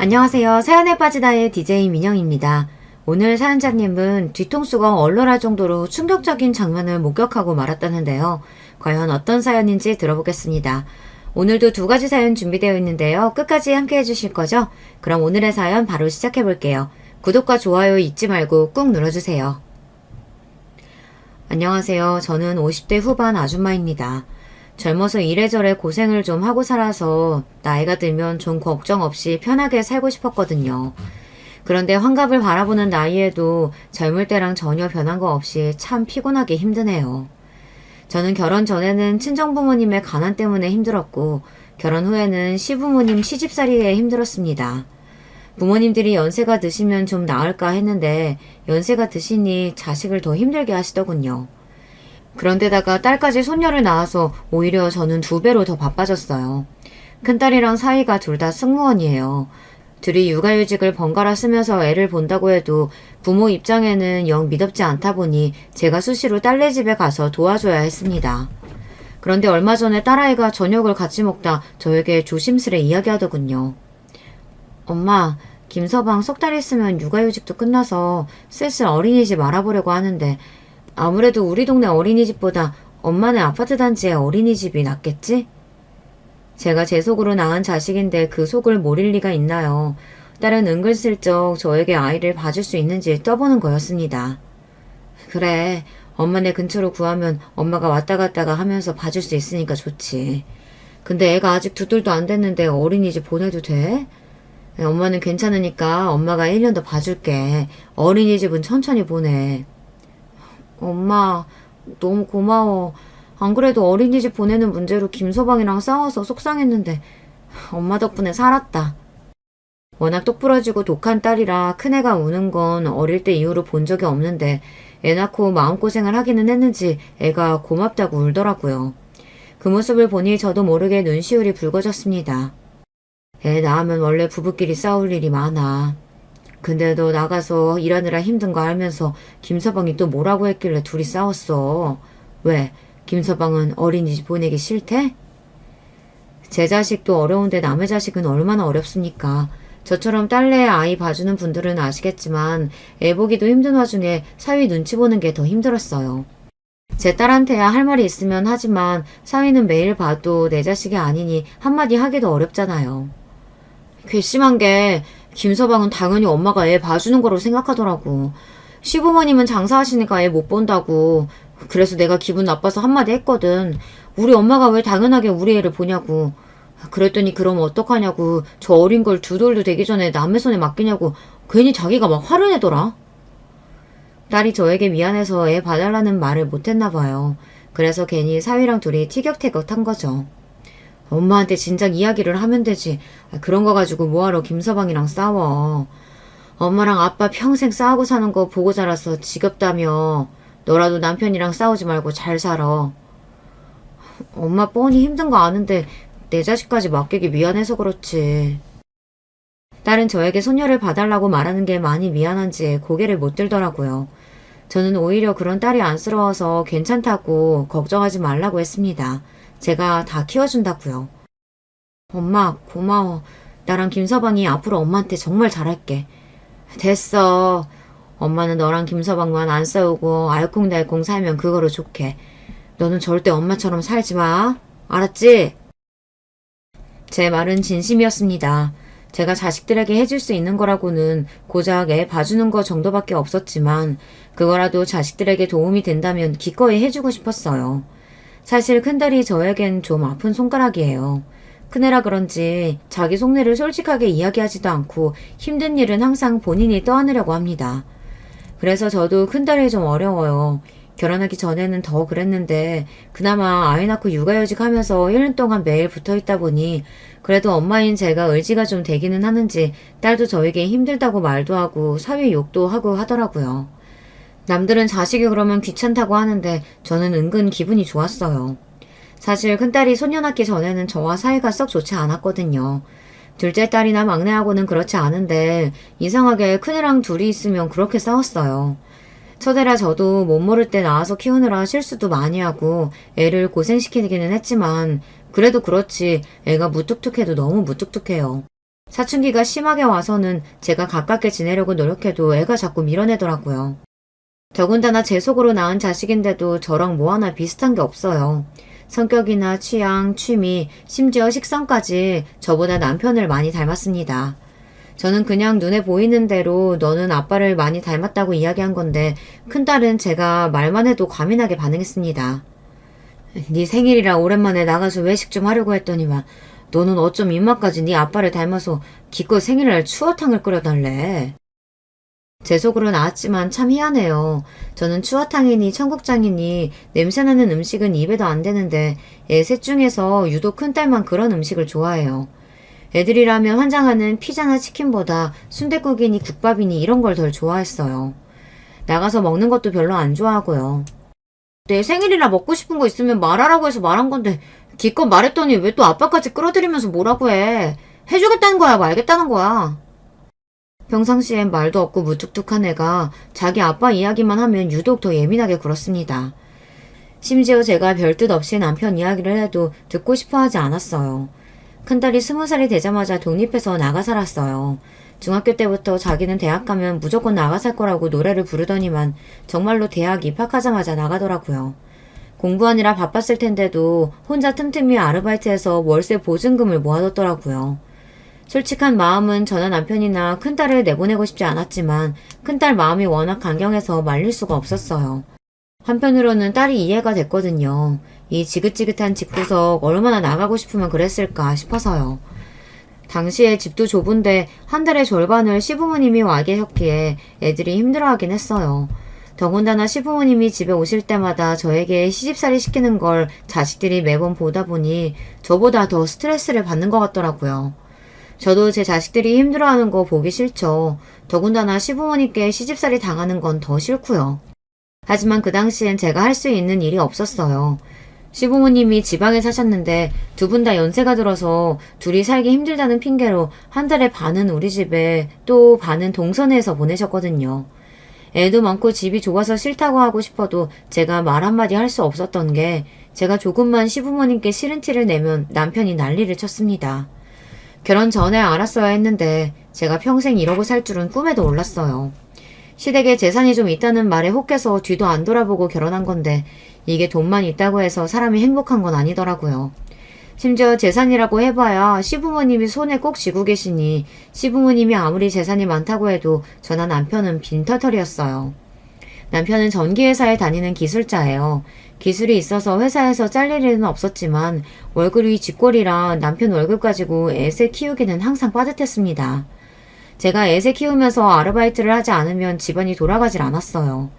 안녕하세요. 사연에 빠지다의 DJ 민영입니다. 오늘 사연자님은 뒤통수가 얼얼할 정도로 충격적인 장면을 목격하고 말았다는데요. 과연 어떤 사연인지 들어보겠습니다. 오늘도 두 가지 사연 준비되어 있는데요. 끝까지 함께 해주실 거죠? 그럼 오늘의 사연 바로 시작해 볼게요. 구독과 좋아요 잊지 말고 꾹 눌러주세요. 안녕하세요. 저는 50대 후반 아줌마입니다. 젊어서 이래저래 고생을 좀 하고 살아서 나이가 들면 좀 걱정 없이 편하게 살고 싶었거든요. 그런데 환갑을 바라보는 나이에도 젊을 때랑 전혀 변한 거 없이 참 피곤하게 힘드네요. 저는 결혼 전에는 친정부모님의 가난 때문에 힘들었고 결혼 후에는 시부모님 시집살이에 힘들었습니다. 부모님들이 연세가 드시면 좀 나을까 했는데 연세가 드시니 자식을 더 힘들게 하시더군요. 그런데다가 딸까지 손녀를 낳아서 오히려 저는 2배로 더 바빠졌어요. 큰딸이랑 사이가 둘 다 승무원이에요. 둘이 육아휴직을 번갈아 쓰면서 애를 본다고 해도 부모 입장에는 영 미덥지 않다 보니 제가 수시로 딸네 집에 가서 도와줘야 했습니다. 그런데 얼마 전에 딸아이가 저녁을 같이 먹다 저에게 조심스레 이야기하더군요. 엄마, 김서방 석 달 있으면 육아휴직도 끝나서 슬슬 어린이집 알아보려고 하는데 아무래도 우리 동네 어린이집보다 엄마네 아파트 단지의 어린이집이 낫겠지? 제가 제 속으로 낳은 자식인데 그 속을 모를 리가 있나요? 딸은 은근슬쩍 저에게 아이를 봐줄 수 있는지 떠보는 거였습니다. 그래, 엄마네 근처로 구하면 엄마가 왔다 갔다가 하면서 봐줄 수 있으니까 좋지. 근데 애가 아직 2돌도 안 됐는데 어린이집 보내도 돼? 엄마는 괜찮으니까 엄마가 1년 더 봐줄게. 어린이집은 천천히 보내. 엄마, 너무 고마워. 안 그래도 어린이집 보내는 문제로 김서방이랑 싸워서 속상했는데 엄마 덕분에 살았다. 워낙 똑부러지고 독한 딸이라 큰애가 우는 건 어릴 때 이후로 본 적이 없는데 애 낳고 마음고생을 하기는 했는지 애가 고맙다고 울더라고요. 그 모습을 보니 저도 모르게 눈시울이 붉어졌습니다. 애 낳으면 원래 부부끼리 싸울 일이 많아. 근데 너 나가서 일하느라 힘든 거 알면서 김서방이 또 뭐라고 했길래 둘이 싸웠어. 왜? 김서방은 어린이집 보내기 싫대? 제 자식도 어려운데 남의 자식은 얼마나 어렵습니까? 저처럼 딸내 아이 봐주는 분들은 아시겠지만 애 보기도 힘든 와중에 사위 눈치 보는 게 더 힘들었어요. 제 딸한테야 할 말이 있으면 하지만 사위는 매일 봐도 내 자식이 아니니 한마디 하기도 어렵잖아요. 괘씸한 게 김서방은 당연히 엄마가 애 봐주는 거로 생각하더라고. 시부모님은 장사하시니까 애 못 본다고. 그래서 내가 기분 나빠서 한마디 했거든. 우리 엄마가 왜 당연하게 우리 애를 보냐고. 그랬더니 그럼 어떡하냐고. 저 어린 걸 2돌도 되기 전에 남의 손에 맡기냐고 괜히 자기가 막 화를 내더라. 딸이 저에게 미안해서 애 봐달라는 말을 못했나 봐요. 그래서 괜히 사위랑 둘이 티격태격한 거죠. 엄마한테 진작 이야기를 하면 되지. 그런 거 가지고 뭐하러 김서방이랑 싸워. 엄마랑 아빠 평생 싸우고 사는 거 보고 자라서 지겹다며. 너라도 남편이랑 싸우지 말고 잘 살아. 엄마 뻔히 힘든 거 아는데 내 자식까지 맡기기 미안해서 그렇지. 딸은 저에게 손녀를 봐달라고 말하는 게 많이 미안한지 고개를 못 들더라고요. 저는 오히려 그런 딸이 안쓰러워서 괜찮다고 걱정하지 말라고 했습니다. 제가 다 키워준다고요. 엄마 고마워. 나랑 김서방이 앞으로 엄마한테 정말 잘할게. 됐어. 엄마는 너랑 김서방만 안 싸우고 알콩달콩 살면 그거로 좋게. 너는 절대 엄마처럼 살지 마. 알았지? 제 말은 진심이었습니다. 제가 자식들에게 해줄 수 있는 거라고는 고작 애 봐주는 거 정도밖에 없었지만 그거라도 자식들에게 도움이 된다면 기꺼이 해주고 싶었어요. 사실 큰딸이 저에겐 좀 아픈 손가락이에요. 큰애라 그런지 자기 속내를 솔직하게 이야기하지도 않고 힘든 일은 항상 본인이 떠안으려고 합니다. 그래서 저도 큰딸이 좀 어려워요. 결혼하기 전에는 더 그랬는데 그나마 아이 낳고 육아휴직 하면서 1년 동안 매일 붙어있다 보니 그래도 엄마인 제가 의지가 좀 되기는 하는지 딸도 저에게 힘들다고 말도 하고 사위 욕도 하고 하더라고요. 남들은 자식이 그러면 귀찮다고 하는데 저는 은근 기분이 좋았어요. 사실 큰딸이 소년 낳기 전에는 저와 사이가 썩 좋지 않았거든요. 둘째 딸이나 막내하고는 그렇지 않은데 이상하게 큰애랑 둘이 있으면 그렇게 싸웠어요. 첫애라 저도 못 모를 때 낳아서 키우느라 실수도 많이 하고 애를 고생시키기는 했지만 그래도 그렇지 애가 무뚝뚝해도 너무 무뚝뚝해요. 사춘기가 심하게 와서는 제가 가깝게 지내려고 노력해도 애가 자꾸 밀어내더라고요. 더군다나 제 속으로 낳은 자식인데도 저랑 뭐 하나 비슷한 게 없어요. 성격이나 취향, 취미, 심지어 식성까지 저보다 남편을 많이 닮았습니다. 저는 그냥 눈에 보이는 대로 너는 아빠를 많이 닮았다고 이야기한 건데 큰딸은 제가 말만 해도 과민하게 반응했습니다. 네 생일이라 오랜만에 나가서 외식 좀 하려고 했더니만 너는 어쩜 입맛까지 네 아빠를 닮아서 기껏 생일날 추어탕을 끓여달래. 제 속으로 나왔지만 참 희한해요. 저는 추어탕이니 청국장이니 냄새나는 음식은 입에도 안 되는데 애 셋 중에서 유독 큰딸만 그런 음식을 좋아해요. 애들이라면 환장하는 피자나 치킨보다 순댓국이니 국밥이니 이런 걸 덜 좋아했어요. 나가서 먹는 것도 별로 안 좋아하고요. 내 생일이라 먹고 싶은 거 있으면 말하라고 해서 말한 건데 기껏 말했더니 왜 또 아빠까지 끌어들이면서 뭐라고 해. 해주겠다는 거야 말겠다는 거야. 평상시엔 말도 없고 무뚝뚝한 애가 자기 아빠 이야기만 하면 유독 더 예민하게 굴었습니다. 심지어 제가 별뜻 없이 남편 이야기를 해도 듣고 싶어 하지 않았어요. 큰딸이 20살이 되자마자 독립해서 나가 살았어요. 중학교 때부터 자기는 대학 가면 무조건 나가 살 거라고 노래를 부르더니만 정말로 대학 입학하자마자 나가더라고요. 공부하느라 바빴을 텐데도 혼자 틈틈이 아르바이트해서 월세 보증금을 모아뒀더라고요. 솔직한 마음은 저나 남편이나 큰딸을 내보내고 싶지 않았지만 큰딸 마음이 워낙 강경해서 말릴 수가 없었어요. 한편으로는 딸이 이해가 됐거든요. 이 지긋지긋한 집구석 얼마나 나가고 싶으면 그랬을까 싶어서요. 당시에 집도 좁은데 한 달의 절반을 시부모님이 와 계셨기에 애들이 힘들어하긴 했어요. 더군다나 시부모님이 집에 오실 때마다 저에게 시집살이 시키는 걸 자식들이 매번 보다 보니 저보다 더 스트레스를 받는 것 같더라고요. 저도 제 자식들이 힘들어하는 거 보기 싫죠. 더군다나 시부모님께 시집살이 당하는 건 더 싫고요. 하지만 그 당시엔 제가 할 수 있는 일이 없었어요. 시부모님이 지방에 사셨는데 두 분 다 연세가 들어서 둘이 살기 힘들다는 핑계로 한 달에 반은 우리 집에 또 반은 동선에서 보내셨거든요. 애도 많고 집이 좁아서 싫다고 하고 싶어도 제가 말 한마디 할 수 없었던 게 제가 조금만 시부모님께 싫은 티를 내면 남편이 난리를 쳤습니다. 결혼 전에 알았어야 했는데 제가 평생 이러고 살 줄은 꿈에도 몰랐어요. 시댁에 재산이 좀 있다는 말에 혹해서 뒤도 안 돌아보고 결혼한 건데 이게 돈만 있다고 해서 사람이 행복한 건 아니더라고요. 심지어 재산이라고 해봐야 시부모님이 손에 꼭 쥐고 계시니 시부모님이 아무리 재산이 많다고 해도 저나 남편은 빈털털이었어요. 남편은 전기회사에 다니는 기술자예요. 기술이 있어서 회사에서 잘릴 일은 없었지만 월급이 쥐꼬리라 남편 월급 가지고 애새 키우기는 항상 빠듯했습니다. 제가 애새 키우면서 아르바이트를 하지 않으면 집안이 돌아가질 않았어요.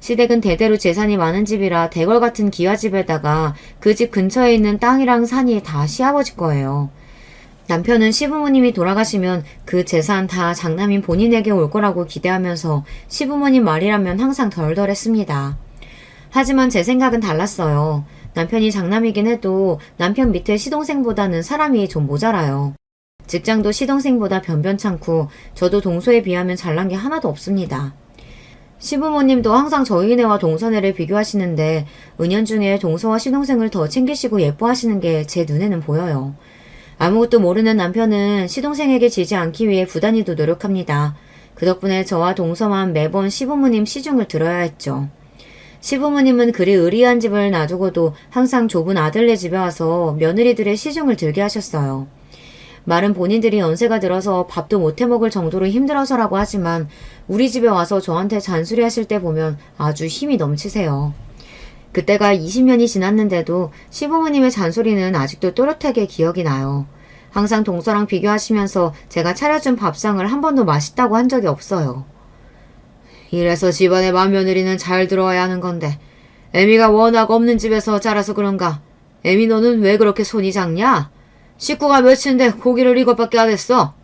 시댁은 대대로 재산이 많은 집이라 대궐 같은 기와집에다가 그 집 근처에 있는 땅이랑 산이 다 시아버지 거예요. 남편은 시부모님이 돌아가시면 그 재산 다 장남인 본인에게 올 거라고 기대하면서 시부모님 말이라면 항상 덜덜했습니다. 하지만 제 생각은 달랐어요. 남편이 장남이긴 해도 남편 밑에 시동생보다는 사람이 좀 모자라요. 직장도 시동생보다 변변찮고 저도 동서에 비하면 잘난 게 하나도 없습니다. 시부모님도 항상 저희네와 동서네를 비교하시는데 은연중에 동서와 시동생을 더 챙기시고 예뻐하시는 게 제 눈에는 보여요. 아무것도 모르는 남편은 시동생에게 지지 않기 위해 부단히도 노력합니다. 그 덕분에 저와 동서만 매번 시부모님 시중을 들어야 했죠. 시부모님은 그리 의리한 집을 놔두고도 항상 좁은 아들네 집에 와서 며느리들의 시중을 들게 하셨어요. 말은 본인들이 연세가 들어서 밥도 못 해먹을 정도로 힘들어서라고 하지만 우리 집에 와서 저한테 잔소리하실 때 보면 아주 힘이 넘치세요. 그때가 20년이 지났는데도 시부모님의 잔소리는 아직도 또렷하게 기억이 나요. 항상 동서랑 비교하시면서 제가 차려준 밥상을 한 번도 맛있다고 한 적이 없어요. 이래서 집안의 맏며느리는 잘 들어와야 하는 건데 애미가 워낙 없는 집에서 자라서 그런가. 애미 너는 왜 그렇게 손이 작냐? 식구가 몇인데 고기를 이것밖에 안 했어?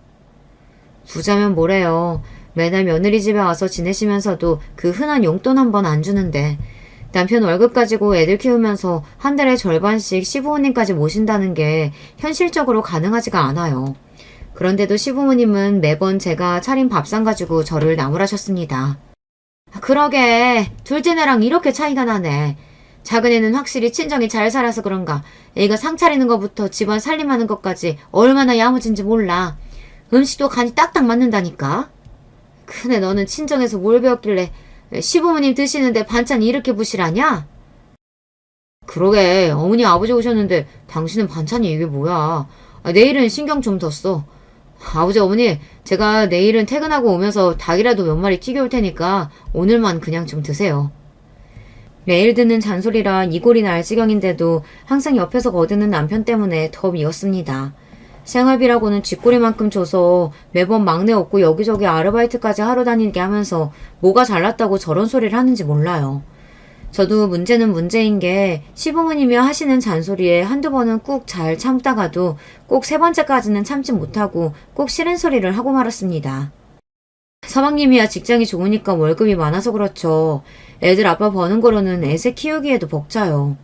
부자면 뭐래요. 매달 며느리 집에 와서 지내시면서도 그 흔한 용돈 한 번 안 주는데 남편 월급 가지고 애들 키우면서 한 달에 절반씩 시부모님까지 모신다는 게 현실적으로 가능하지가 않아요. 그런데도 시부모님은 매번 제가 차린 밥상 가지고 저를 나무라셨습니다. 그러게 둘째네랑 이렇게 차이가 나네. 작은애는 확실히 친정이 잘 살아서 그런가 애가 상 차리는 것부터 집안 살림하는 것까지 얼마나 야무진지 몰라. 음식도 간이 딱딱 맞는다니까. 근데 너는 친정에서 뭘 배웠길래 시부모님 드시는데 반찬이 이렇게 부실하냐? 그러게, 어머니 아버지 오셨는데 당신은 반찬이 이게 뭐야. 내일은 신경 좀 더 써. 아버지 어머니, 제가 내일은 퇴근하고 오면서 닭이라도 몇 마리 튀겨올 테니까 오늘만 그냥 좀 드세요. 매일 듣는 잔소리라 이골이 날 지경인데도 항상 옆에서 거드는 남편 때문에 더 미웠습니다. 생활비라고는 쥐꼬리만큼 줘서 매번 막내 없고 여기저기 아르바이트까지 하러 다니게 하면서 뭐가 잘났다고 저런 소리를 하는지 몰라요. 저도 문제는 문제인 게 시부모님이 하시는 잔소리에 한두 번은 꾹 잘 참다가도 꼭 세 번째까지는 참지 못하고 꼭 싫은 소리를 하고 말았습니다. 서방님이야 직장이 좋으니까 월급이 많아서 그렇죠. 애들 아빠 버는 거로는 애새 키우기에도 벅차요.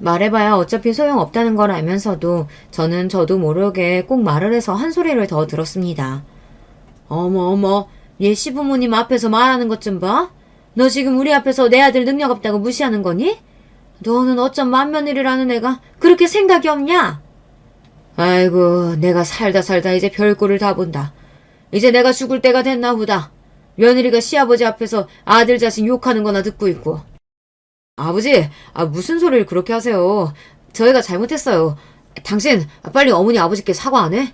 말해봐야 어차피 소용없다는 걸 알면서도 저는 저도 모르게 꼭 말을 해서 한 소리를 더 들었습니다. 어머, 얘 시부모님 앞에서 말하는 것 좀 봐. 너 지금 우리 앞에서 내 아들 능력 없다고 무시하는 거니? 너는 어쩜 맏며느리라는 애가 그렇게 생각이 없냐? 아이고, 내가 살다 이제 별꼴을 다 본다. 이제 내가 죽을 때가 됐나 보다. 며느리가 시아버지 앞에서 아들 자식 욕하는 거나 듣고 있고. 아버지, 무슨 소리를 그렇게 하세요. 저희가 잘못했어요. 당신 빨리 어머니 아버지께 사과 안 해?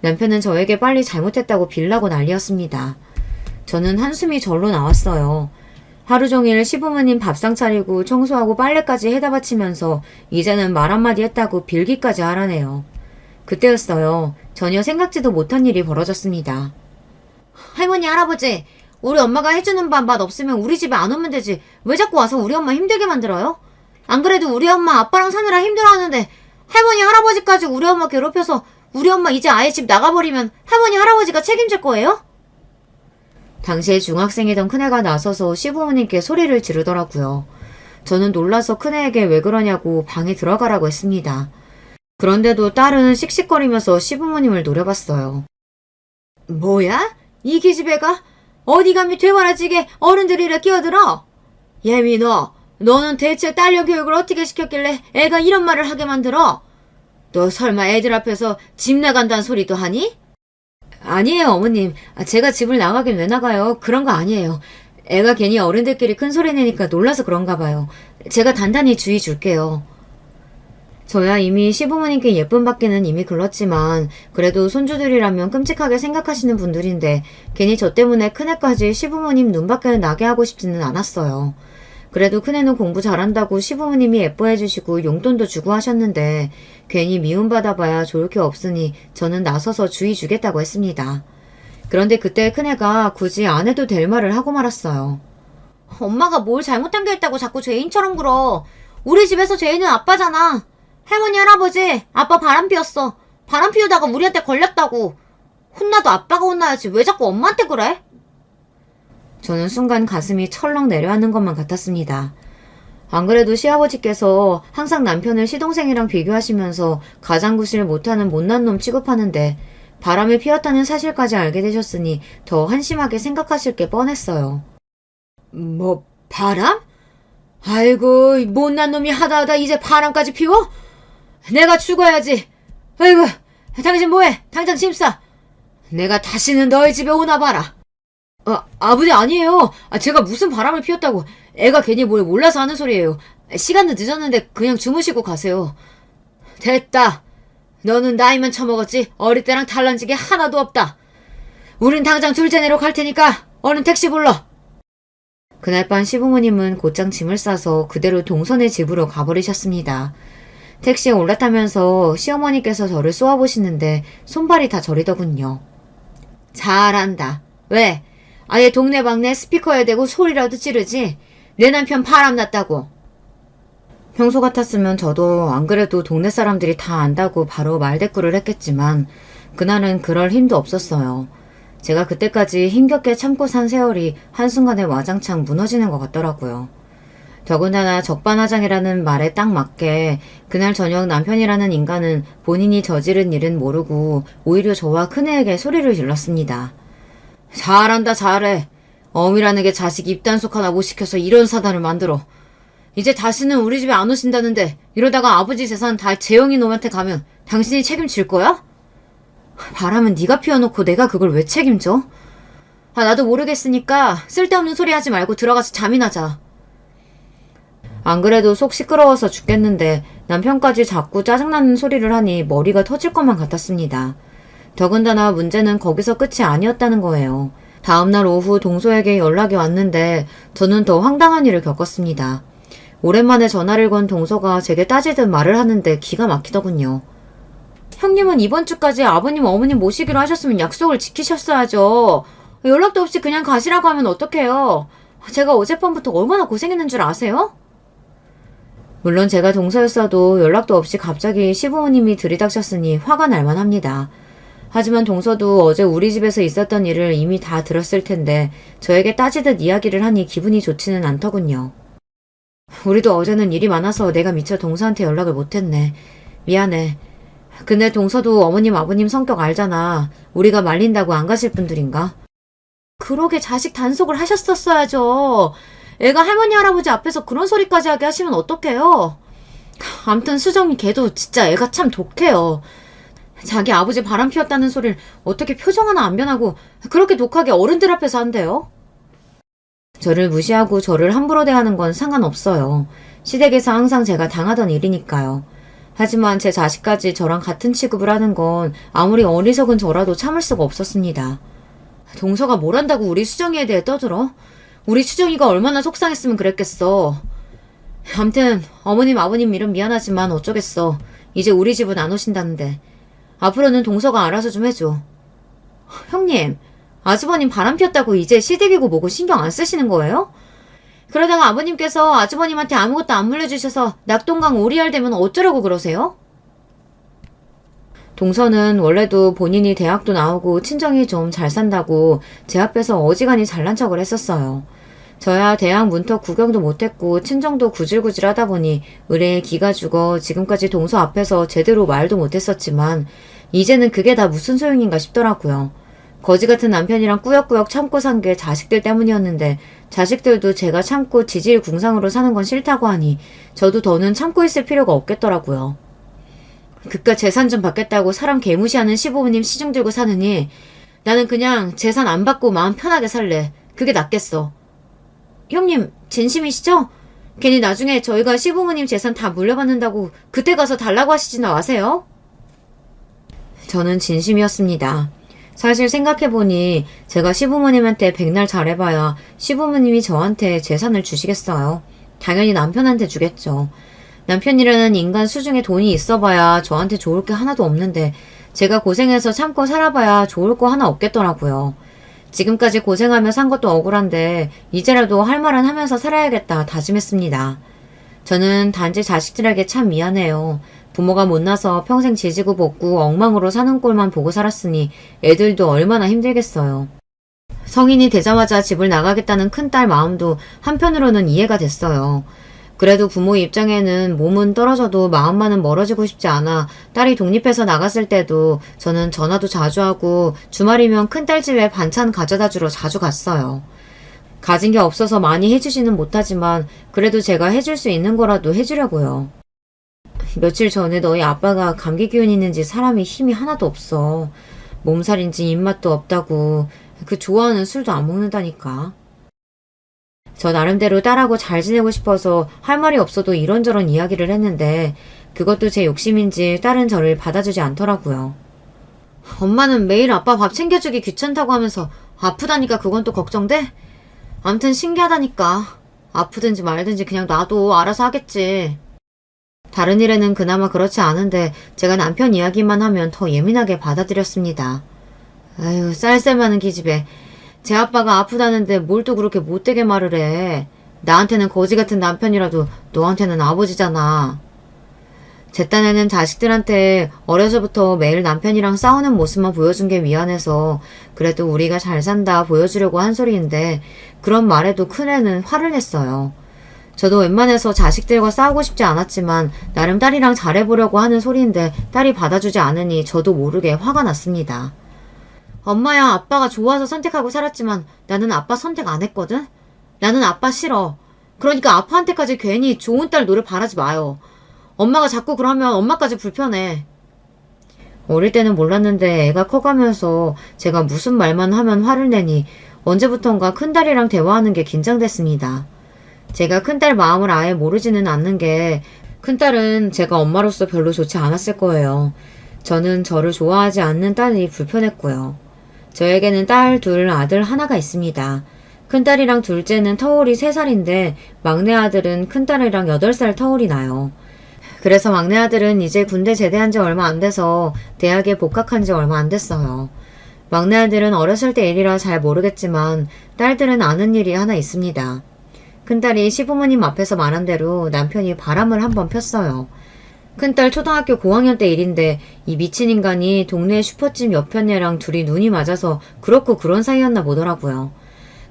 남편은 저에게 빨리 잘못했다고 빌라고 난리였습니다. 저는 한숨이 절로 나왔어요. 하루 종일 시부모님 밥상 차리고 청소하고 빨래까지 해다 바치면서 이제는 말 한마디 했다고 빌기까지 하라네요. 그때였어요. 전혀 생각지도 못한 일이 벌어졌습니다. 할머니, 할아버지, 우리 엄마가 해주는 밥 맛 없으면 우리 집에 안 오면 되지. 왜 자꾸 와서 우리 엄마 힘들게 만들어요? 안 그래도 우리 엄마 아빠랑 사느라 힘들어하는데 할머니, 할아버지까지 우리 엄마 괴롭혀서 우리 엄마 이제 아예 집 나가버리면 할머니, 할아버지가 책임질 거예요? 당시에 중학생이던 큰애가 나서서 시부모님께 소리를 지르더라고요. 저는 놀라서 큰애에게 왜 그러냐고 방에 들어가라고 했습니다. 그런데도 딸은 씩씩거리면서 시부모님을 노려봤어요. 뭐야? 이 기집애가? 어디 감히 되바라지게 어른들이라 끼어들어? 예미 너는 대체 딸려 교육을 어떻게 시켰길래 애가 이런 말을 하게 만들어? 너 설마 애들 앞에서 집 나간다는 소리도 하니? 아니에요, 어머님. 제가 집을 나가긴 왜 나가요? 그런 거 아니에요. 애가 괜히 어른들끼리 큰 소리 내니까 놀라서 그런가 봐요. 제가 단단히 주의 줄게요. 저야 이미 시부모님께 예쁨 받기는 이미 글렀지만 그래도 손주들이라면 끔찍하게 생각하시는 분들인데 괜히 저 때문에 큰애까지 시부모님 눈밖에 나게 하고 싶지는 않았어요. 그래도 큰애는 공부 잘한다고 시부모님이 예뻐해 주시고 용돈도 주고 하셨는데 괜히 미움받아봐야 좋을 게 없으니 저는 나서서 주의 주겠다고 했습니다. 그런데 그때 큰애가 굳이 안 해도 될 말을 하고 말았어요. 엄마가 뭘 잘못한 게 있다고 자꾸 죄인처럼 굴어. 우리 집에서 죄인은 아빠잖아. 할머니, 할아버지, 아빠 바람 피웠어. 바람 피우다가 우리한테 걸렸다고. 혼나도 아빠가 혼나야지 왜 자꾸 엄마한테 그래? 저는 순간 가슴이 철렁 내려앉는 것만 같았습니다. 안 그래도 시아버지께서 항상 남편을 시동생이랑 비교하시면서 가장구실 못하는 못난 놈 취급하는데 바람을 피웠다는 사실까지 알게 되셨으니 더 한심하게 생각하실 게 뻔했어요. 뭐 바람? 아이고, 못난 놈이 하다 이제 바람까지 피워? 내가 죽어야지. 아이고, 당신 뭐해? 당장 짐 싸. 내가 다시는 너희 집에 오나 봐라. 아버지 아니에요. 제가 무슨 바람을 피웠다고. 애가 괜히 뭘 몰라서 하는 소리예요. 시간도 늦었는데 그냥 주무시고 가세요. 됐다. 너는 나이만 처먹었지 어릴 때랑 달라진 게 하나도 없다. 우린 당장 둘째 내로 갈 테니까 얼른 택시 불러. 그날 밤 시부모님은 곧장 짐을 싸서 그대로 동선의 집으로 가버리셨습니다. 택시에 올라타면서 시어머니께서 저를 쏘아보시는데 손발이 다 저리더군요. 잘한다. 왜? 아예 동네방네 스피커에 대고 소리라도 지르지? 내 남편 바람났다고. 평소 같았으면 저도 안 그래도 동네 사람들이 다 안다고 바로 말대꾸를 했겠지만 그날은 그럴 힘도 없었어요. 제가 그때까지 힘겹게 참고 산 세월이 한순간에 와장창 무너지는 것 같더라고요. 더군다나 적반하장이라는 말에 딱 맞게 그날 저녁 남편이라는 인간은 본인이 저지른 일은 모르고 오히려 저와 큰애에게 소리를 질렀습니다. 잘한다 잘해. 어미라는 게 자식 입단속 하나 못 시켜서 이런 사단을 만들어. 이제 다시는 우리 집에 안 오신다는데 이러다가 아버지 재산 다 재영이 놈한테 가면 당신이 책임질 거야? 바람은 네가 피워놓고 내가 그걸 왜 책임져? 나도 모르겠으니까 쓸데없는 소리 하지 말고 들어가서 잠이나 자. 안 그래도 속 시끄러워서 죽겠는데 남편까지 자꾸 짜증나는 소리를 하니 머리가 터질 것만 같았습니다. 더군다나 문제는 거기서 끝이 아니었다는 거예요. 다음날 오후 동서에게 연락이 왔는데 저는 더 황당한 일을 겪었습니다. 오랜만에 전화를 건 동서가 제게 따지듯 말을 하는데 기가 막히더군요. 형님은 이번 주까지 아버님 어머님 모시기로 하셨으면 약속을 지키셨어야죠. 연락도 없이 그냥 가시라고 하면 어떡해요. 제가 어젯밤부터 얼마나 고생했는 줄 아세요? 물론 제가 동서였어도 연락도 없이 갑자기 시부모님이 들이닥쳤으니 화가 날 만합니다. 하지만 동서도 어제 우리 집에서 있었던 일을 이미 다 들었을 텐데 저에게 따지듯 이야기를 하니 기분이 좋지는 않더군요. 우리도 어제는 일이 많아서 내가 미처 동서한테 연락을 못했네. 미안해. 근데 동서도 어머님 아버님 성격 알잖아. 우리가 말린다고 안 가실 분들인가? 그러게 자식 단속을 하셨었어야죠. 애가 할머니 할아버지 앞에서 그런 소리까지 하게 하시면 어떡해요. 암튼 수정이 걔도 진짜 애가 참 독해요. 자기 아버지 바람 피웠다는 소리를 어떻게 표정 하나 안 변하고 그렇게 독하게 어른들 앞에서 한대요? 저를 무시하고 저를 함부로 대하는 건 상관없어요. 시댁에서 항상 제가 당하던 일이니까요. 하지만 제 자식까지 저랑 같은 취급을 하는 건 아무리 어리석은 저라도 참을 수가 없었습니다. 동서가 뭘 한다고 우리 수정이에 대해 떠들어? 우리 수정이가 얼마나 속상했으면 그랬겠어. 암튼 어머님 아버님 일은 미안하지만 어쩌겠어. 이제 우리 집은 안 오신다는데. 앞으로는 동서가 알아서 좀 해줘. 형님, 아주버님 바람 피웠다고 이제 시댁이고 뭐고 신경 안 쓰시는 거예요? 그러다가 아버님께서 아주버님한테 아무것도 안 물려주셔서 낙동강 오리알 되면 어쩌라고 그러세요? 동서는 원래도 본인이 대학도 나오고 친정이 좀 잘 산다고 제 앞에서 어지간히 잘난 척을 했었어요. 저야 대학 문턱 구경도 못했고 친정도 구질구질 하다 보니 의뢰에 기가 죽어 지금까지 동서 앞에서 제대로 말도 못했었지만 이제는 그게 다 무슨 소용인가 싶더라고요. 거지 같은 남편이랑 꾸역꾸역 참고 산 게 자식들 때문이었는데 자식들도 제가 참고 지질궁상으로 사는 건 싫다고 하니 저도 더는 참고 있을 필요가 없겠더라고요. 그깟 재산 좀 받겠다고 사람 개무시하는 시부모님 시중 들고 사느니 나는 그냥 재산 안 받고 마음 편하게 살래. 그게 낫겠어. 형님 진심이시죠? 괜히 나중에 저희가 시부모님 재산 다 물려받는다고 그때 가서 달라고 하시지나 마세요. 저는 진심이었습니다. 사실 생각해보니 제가 시부모님한테 백날 잘해봐야 시부모님이 저한테 재산을 주시겠어요. 당연히 남편한테 주겠죠. 남편이라는 인간 수중에 돈이 있어봐야 저한테 좋을 게 하나도 없는데 제가 고생해서 참고 살아봐야 좋을 거 하나 없겠더라고요. 지금까지 고생하며 산 것도 억울한데 이제라도 할 말은 하면서 살아야겠다 다짐했습니다. 저는 단지 자식들에게 참 미안해요. 부모가 못나서 평생 지지고 볶고 엉망으로 사는 꼴만 보고 살았으니 애들도 얼마나 힘들겠어요. 성인이 되자마자 집을 나가겠다는 큰딸 마음도 한편으로는 이해가 됐어요. 그래도 부모 입장에는 몸은 떨어져도 마음만은 멀어지고 싶지 않아 딸이 독립해서 나갔을 때도 저는 전화도 자주 하고 주말이면 큰딸 집에 반찬 가져다 주러 자주 갔어요. 가진 게 없어서 많이 해주지는 못하지만 그래도 제가 해줄 수 있는 거라도 해주려고요. 며칠 전에 너희 아빠가 감기 기운 있는지 사람이 힘이 하나도 없어. 몸살인지 입맛도 없다고. 그 좋아하는 술도 안 먹는다니까. 저 나름대로 딸하고 잘 지내고 싶어서 할 말이 없어도 이런저런 이야기를 했는데 그것도 제 욕심인지 딸은 저를 받아주지 않더라고요. 엄마는 매일 아빠 밥 챙겨주기 귀찮다고 하면서 아프다니까 그건 또 걱정돼? 암튼 신기하다니까. 아프든지 말든지 그냥 놔도 알아서 하겠지. 다른 일에는 그나마 그렇지 않은데 제가 남편 이야기만 하면 더 예민하게 받아들였습니다. 아유 쌀쌀하는 기집애. 제 아빠가 아프다는데 뭘 또 그렇게 못되게 말을 해. 나한테는 거지 같은 남편이라도 너한테는 아버지잖아. 제 딴에는 자식들한테 어려서부터 매일 남편이랑 싸우는 모습만 보여준 게 미안해서 그래도 우리가 잘 산다 보여주려고 한 소리인데 그런 말에도 큰애는 화를 냈어요. 저도 웬만해서 자식들과 싸우고 싶지 않았지만 나름 딸이랑 잘해보려고 하는 소리인데 딸이 받아주지 않으니 저도 모르게 화가 났습니다. 엄마야 아빠가 좋아서 선택하고 살았지만 나는 아빠 선택 안 했거든? 나는 아빠 싫어. 그러니까 아빠한테까지 괜히 좋은 딸 노를 바라지 마요. 엄마가 자꾸 그러면 엄마까지 불편해. 어릴 때는 몰랐는데 애가 커가면서 제가 무슨 말만 하면 화를 내니 언제부턴가 큰딸이랑 대화하는 게 긴장됐습니다. 제가 큰딸 마음을 아예 모르지는 않는 게 큰딸은 제가 엄마로서 별로 좋지 않았을 거예요. 저는 저를 좋아하지 않는 딸이 불편했고요. 저에게는 딸 둘, 아들 하나가 있습니다. 큰딸이랑 둘째는 터울이 3살인데 막내 아들은 큰딸이랑 8살 터울이 나요. 그래서 막내 아들은 이제 군대 제대한 지 얼마 안 돼서 대학에 복학한 지 얼마 안 됐어요. 막내 아들은 어렸을 때 일이라 잘 모르겠지만 딸들은 아는 일이 하나 있습니다. 큰딸이 시부모님 앞에서 말한 대로 남편이 바람을 한번 폈어요. 큰딸 초등학교 고학년 때 일인데 이 미친 인간이 동네 슈퍼집 옆에 애랑 둘이 눈이 맞아서 그렇고 그런 사이였나 보더라고요.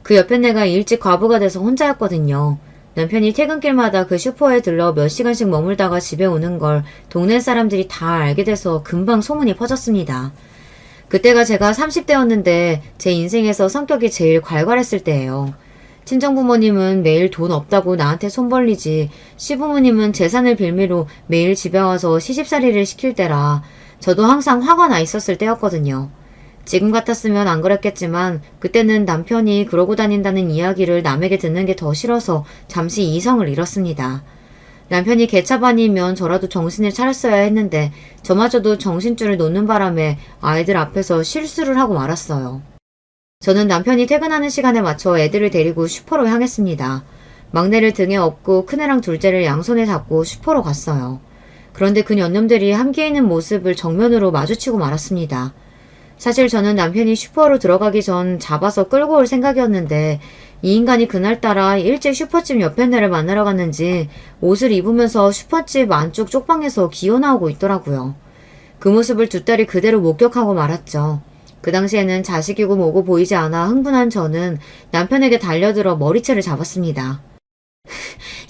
그 옆에 애가 일찍 과부가 돼서 혼자였거든요. 남편이 퇴근길마다 그 슈퍼에 들러 몇 시간씩 머물다가 집에 오는 걸 동네 사람들이 다 알게 돼서 금방 소문이 퍼졌습니다. 그때가 제가 30대였는데 제 인생에서 성격이 제일 괄괄했을 때예요. 친정부모님은 매일 돈 없다고 나한테 손 벌리지 시부모님은 재산을 빌미로 매일 집에 와서 시집살이를 시킬 때라 저도 항상 화가 나 있었을 때였거든요. 지금 같았으면 안 그랬겠지만 그때는 남편이 그러고 다닌다는 이야기를 남에게 듣는 게 더 싫어서 잠시 이성을 잃었습니다. 남편이 개차반이면 저라도 정신을 차렸어야 했는데 저마저도 정신줄을 놓는 바람에 아이들 앞에서 실수를 하고 말았어요. 저는 남편이 퇴근하는 시간에 맞춰 애들을 데리고 슈퍼로 향했습니다. 막내를 등에 업고 큰애랑 둘째를 양손에 잡고 슈퍼로 갔어요. 그런데 그 년놈들이 함께 있는 모습을 정면으로 마주치고 말았습니다. 사실 저는 남편이 슈퍼로 들어가기 전 잡아서 끌고 올 생각이었는데 이 인간이 그날따라 일찍 슈퍼집 옆에 애를 만나러 갔는지 옷을 입으면서 슈퍼집 안쪽 쪽방에서 기어나오고 있더라고요. 그 모습을 두 딸이 그대로 목격하고 말았죠. 그 당시에는 자식이고 뭐고 보이지 않아 흥분한 저는 남편에게 달려들어 머리채를 잡았습니다.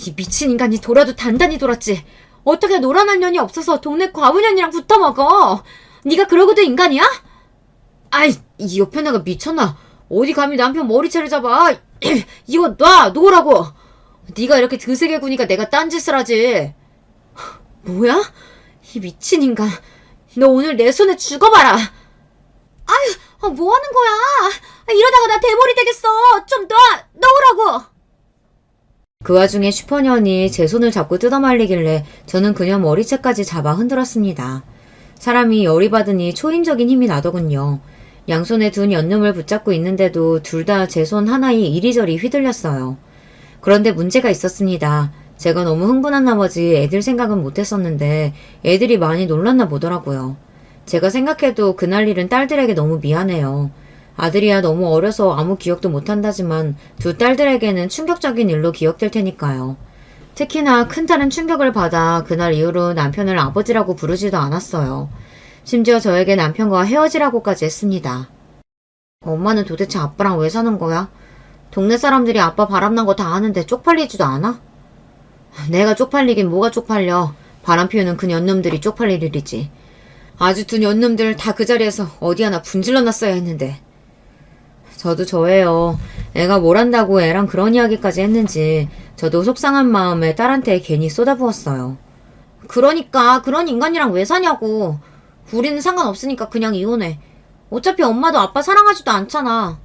이 미친 인간이 돌아도 단단히 돌았지. 어떻게 노란할 년이 없어서 동네 과부년이랑 붙어먹어. 네가 그러고도 인간이야? 아이, 이 옆에 나가 미쳤나? 어디 감히 남편 머리채를 잡아? 이거 놓으라고. 네가 이렇게 드세게 구니까 내가 딴짓을 하지. 뭐야? 이 미친 인간. 너 오늘 내 손에 죽어봐라. 아유, 뭐 하는 거야? 이러다가 나 대머리 되겠어. 좀 놓으라고. 그 와중에 슈퍼년이 제 손을 잡고 뜯어말리길래 저는 그녀 머리채까지 잡아 흔들었습니다. 사람이 열이 받으니 초인적인 힘이 나더군요. 양손에 둔 연놈을 붙잡고 있는데도 둘 다 제 손 하나에 이리저리 휘둘렸어요. 그런데 문제가 있었습니다. 제가 너무 흥분한 나머지 애들 생각은 못했었는데 애들이 많이 놀랐나 보더라고요. 제가 생각해도 그날 일은 딸들에게 너무 미안해요. 아들이야 너무 어려서 아무 기억도 못한다지만 두 딸들에게는 충격적인 일로 기억될 테니까요. 특히나 큰딸은 충격을 받아 그날 이후로 남편을 아버지라고 부르지도 않았어요. 심지어 저에게 남편과 헤어지라고까지 했습니다. 엄마는 도대체 아빠랑 왜 사는 거야? 동네 사람들이 아빠 바람난 거 다 아는데 쪽팔리지도 않아? 내가 쪽팔리긴 뭐가 쪽팔려. 바람 피우는 그 년놈들이 쪽팔릴 일이지. 아주 두 년놈들 다 그 자리에서 어디 하나 분질러 놨어야 했는데. 저도 저예요. 애가 뭘 한다고 애랑 그런 이야기까지 했는지 저도 속상한 마음에 딸한테 괜히 쏟아부었어요. 그러니까 그런 인간이랑 왜 사냐고. 우리는 상관없으니까 그냥 이혼해. 어차피 엄마도 아빠 사랑하지도 않잖아.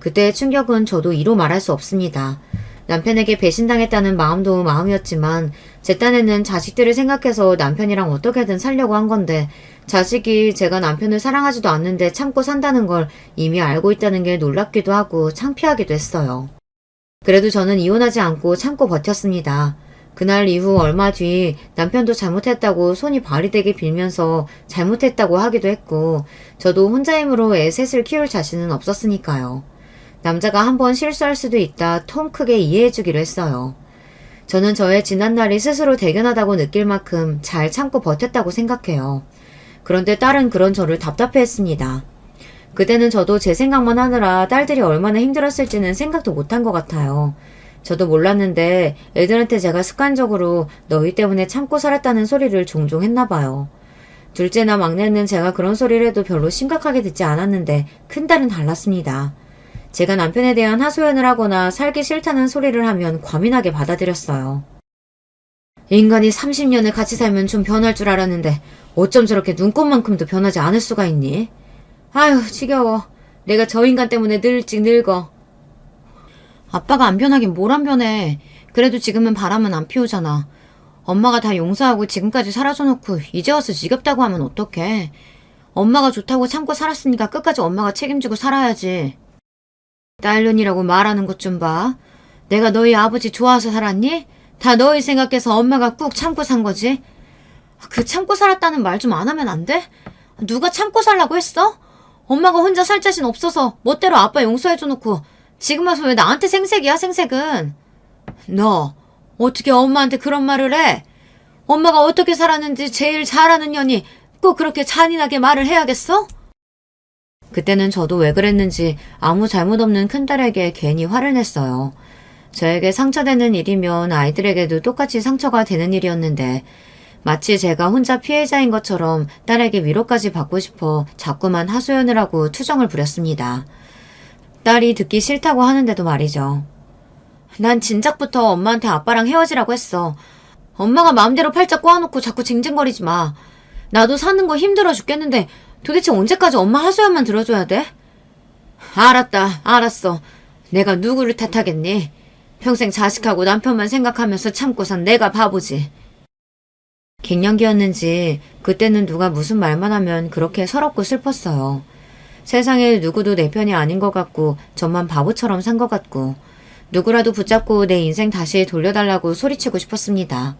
그때의 충격은 저도 이루 말할 수 없습니다. 남편에게 배신당했다는 마음도 마음이었지만 제 딴에는 자식들을 생각해서 남편이랑 어떻게든 살려고 한 건데 자식이 제가 남편을 사랑하지도 않는데 참고 산다는 걸 이미 알고 있다는 게 놀랍기도 하고 창피하기도 했어요. 그래도 저는 이혼하지 않고 참고 버텼습니다. 그날 이후 얼마 뒤 남편도 잘못했다고 손이 발이 되게 빌면서 잘못했다고 하기도 했고 저도 혼자 힘으로 애 셋을 키울 자신은 없었으니까요. 남자가 한번 실수할 수도 있다 통 크게 이해해주기로 했어요. 저는 저의 지난날이 스스로 대견하다고 느낄 만큼 잘 참고 버텼다고 생각해요. 그런데 딸은 그런 저를 답답해했습니다. 그때는 저도 제 생각만 하느라 딸들이 얼마나 힘들었을지는 생각도 못한 것 같아요. 저도 몰랐는데 애들한테 제가 습관적으로 너희 때문에 참고 살았다는 소리를 종종 했나 봐요. 둘째나 막내는 제가 그런 소리를 해도 별로 심각하게 듣지 않았는데 큰딸은 달랐습니다. 제가 남편에 대한 하소연을 하거나 살기 싫다는 소리를 하면 과민하게 받아들였어요. 인간이 30년을 같이 살면 좀 변할 줄 알았는데 어쩜 저렇게 눈꽃만큼도 변하지 않을 수가 있니? 아휴, 지겨워. 내가 저 인간 때문에 늘 일찍 늙어. 아빠가 안 변하긴 뭘 안 변해. 그래도 지금은 바람은 안 피우잖아. 엄마가 다 용서하고 지금까지 살아줘놓고 이제 와서 지겹다고 하면 어떡해. 엄마가 좋다고 참고 살았으니까 끝까지 엄마가 책임지고 살아야지. 딸년이라고 말하는 것 좀 봐. 내가 너희 아버지 좋아서 살았니? 다 너희 생각해서 엄마가 꾹 참고 산 거지. 그 참고 살았다는 말 좀 안 하면 안 돼? 누가 참고 살라고 했어? 엄마가 혼자 살 자신 없어서 멋대로 아빠 용서해줘놓고 지금 와서 왜 나한테 생색이야, 생색은. 너 어떻게 엄마한테 그런 말을 해? 엄마가 어떻게 살았는지 제일 잘 아는 년이 꼭 그렇게 잔인하게 말을 해야겠어? 그때는 저도 왜 그랬는지 아무 잘못 없는 큰딸에게 괜히 화를 냈어요. 저에게 상처되는 일이면 아이들에게도 똑같이 상처가 되는 일이었는데 마치 제가 혼자 피해자인 것처럼 딸에게 위로까지 받고 싶어 자꾸만 하소연을 하고 투정을 부렸습니다. 딸이 듣기 싫다고 하는데도 말이죠. 난 진작부터 엄마한테 아빠랑 헤어지라고 했어. 엄마가 마음대로 팔자 꼬아놓고 자꾸 징징거리지 마. 나도 사는 거 힘들어 죽겠는데 도대체 언제까지 엄마 하소연만 들어줘야 돼? 알았다, 알았어. 내가 누구를 탓하겠니? 평생 자식하고 남편만 생각하면서 참고 산 내가 바보지. 갱년기였는지 그때는 누가 무슨 말만 하면 그렇게 서럽고 슬펐어요. 세상에 누구도 내 편이 아닌 것 같고 저만 바보처럼 산 것 같고 누구라도 붙잡고 내 인생 다시 돌려달라고 소리치고 싶었습니다.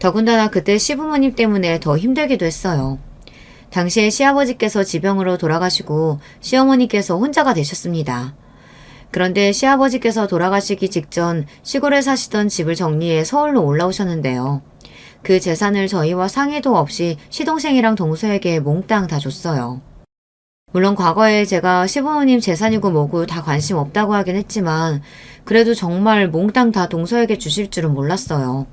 더군다나 그때 시부모님 때문에 더 힘들기도 했어요. 당시에 시아버지께서 지병으로 돌아가시고 시어머니께서 혼자가 되셨습니다. 그런데 시아버지께서 돌아가시기 직전 시골에 사시던 집을 정리해 서울로 올라오셨는데요. 그 재산을 저희와 상의도 없이 시동생이랑 동서에게 몽땅 다 줬어요. 물론 과거에 제가 시부모님 재산이고 뭐고 다 관심 없다고 하긴 했지만 그래도 정말 몽땅 다 동서에게 주실 줄은 몰랐어요.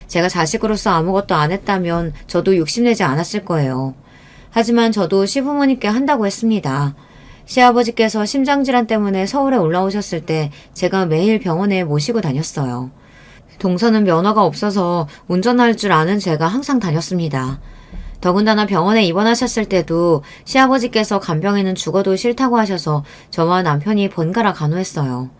제가 자식으로서 아무것도 안 했다면 저도 욕심내지 않았을 거예요. 하지만 저도 시부모님께 한다고 했습니다. 시아버지께서 심장질환 때문에 서울에 올라오셨을 때 제가 매일 병원에 모시고 다녔어요. 동서는 면허가 없어서 운전할 줄 아는 제가 항상 다녔습니다. 더군다나 병원에 입원하셨을 때도 시아버지께서 간병인은 죽어도 싫다고 하셔서 저와 남편이 번갈아 간호했어요.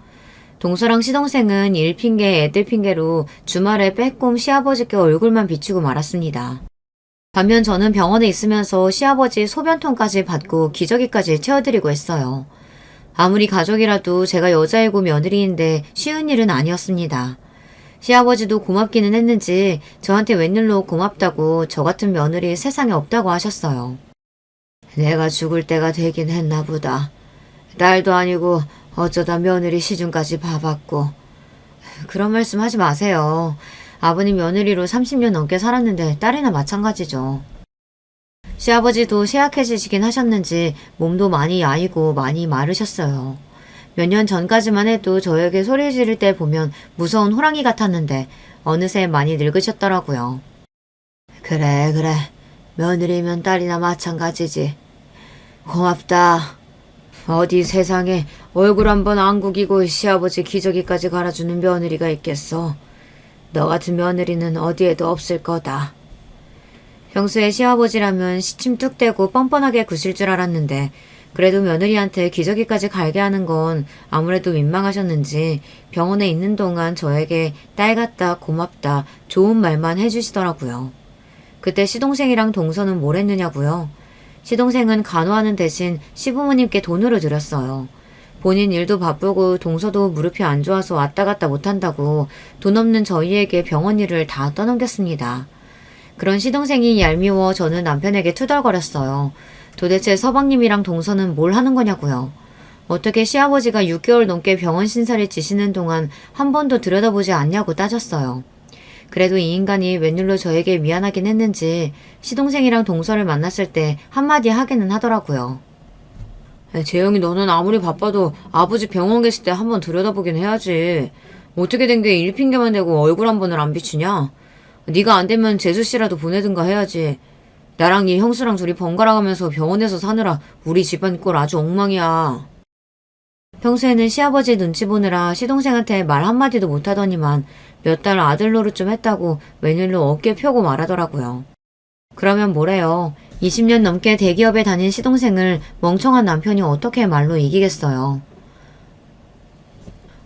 동서랑 시동생은 일 핑계, 애들 핑계로 주말에 빼꼼 시아버지께 얼굴만 비추고 말았습니다. 반면 저는 병원에 있으면서 시아버지 소변통까지 받고 기저귀까지 채워드리고 했어요. 아무리 가족이라도 제가 여자이고 며느리인데 쉬운 일은 아니었습니다. 시아버지도 고맙기는 했는지 저한테 웬일로 고맙다고 저 같은 며느리 세상에 없다고 하셨어요. 내가 죽을 때가 되긴 했나 보다. 딸도 아니고 어쩌다 며느리 시중까지 봐봤고. 그런 말씀 하지 마세요. 아버님 며느리로 30년 넘게 살았는데 딸이나 마찬가지죠. 시아버지도 쇠약해지시긴 하셨는지 몸도 많이 야이고 많이 마르셨어요. 몇 년 전까지만 해도 저에게 소리 지를 때 보면 무서운 호랑이 같았는데 어느새 많이 늙으셨더라고요. 그래. 며느리면 딸이나 마찬가지지. 고맙다. 어디 세상에 얼굴 한번 안 구기고 시아버지 기저귀까지 갈아주는 며느리가 있겠어. 너 같은 며느리는 어디에도 없을 거다. 평소에 시아버지라면 시침 뚝 떼고 뻔뻔하게 구실 줄 알았는데 그래도 며느리한테 기저귀까지 갈게 하는 건 아무래도 민망하셨는지 병원에 있는 동안 저에게 딸 같다, 고맙다, 좋은 말만 해주시더라고요. 그때 시동생이랑 동서는 뭘 했느냐고요? 시동생은 간호하는 대신 시부모님께 돈으로 드렸어요. 본인 일도 바쁘고 동서도 무릎이 안 좋아서 왔다 갔다 못한다고 돈 없는 저희에게 병원 일을 다 떠넘겼습니다. 그런 시동생이 얄미워 저는 남편에게 투덜거렸어요. 도대체 서방님이랑 동서는 뭘 하는 거냐고요. 어떻게 시아버지가 6개월 넘게 병원 신사를 지시는 동안 한 번도 들여다보지 않냐고 따졌어요. 그래도 이 인간이 웬일로 저에게 미안하긴 했는지 시동생이랑 동서를 만났을 때 한마디 하기는 하더라고요. 재영이 너는 아무리 바빠도 아버지 병원 계실 때 한번 들여다보긴 해야지. 어떻게 된 게 일 핑계만 대고 얼굴 한 번을 안 비추냐? 네가 안 되면 재수씨라도 보내든가 해야지. 나랑 네 형수랑 둘이 번갈아 가면서 병원에서 사느라 우리 집안 꼴 아주 엉망이야. 평소에는 시아버지 눈치 보느라 시동생한테 말 한마디도 못하더니만 몇 달 아들 노릇 좀 했다고 웬일로 어깨 펴고 말하더라고요. 그러면 뭐래요. 20년 넘게 대기업에 다닌 시동생을 멍청한 남편이 어떻게 말로 이기겠어요.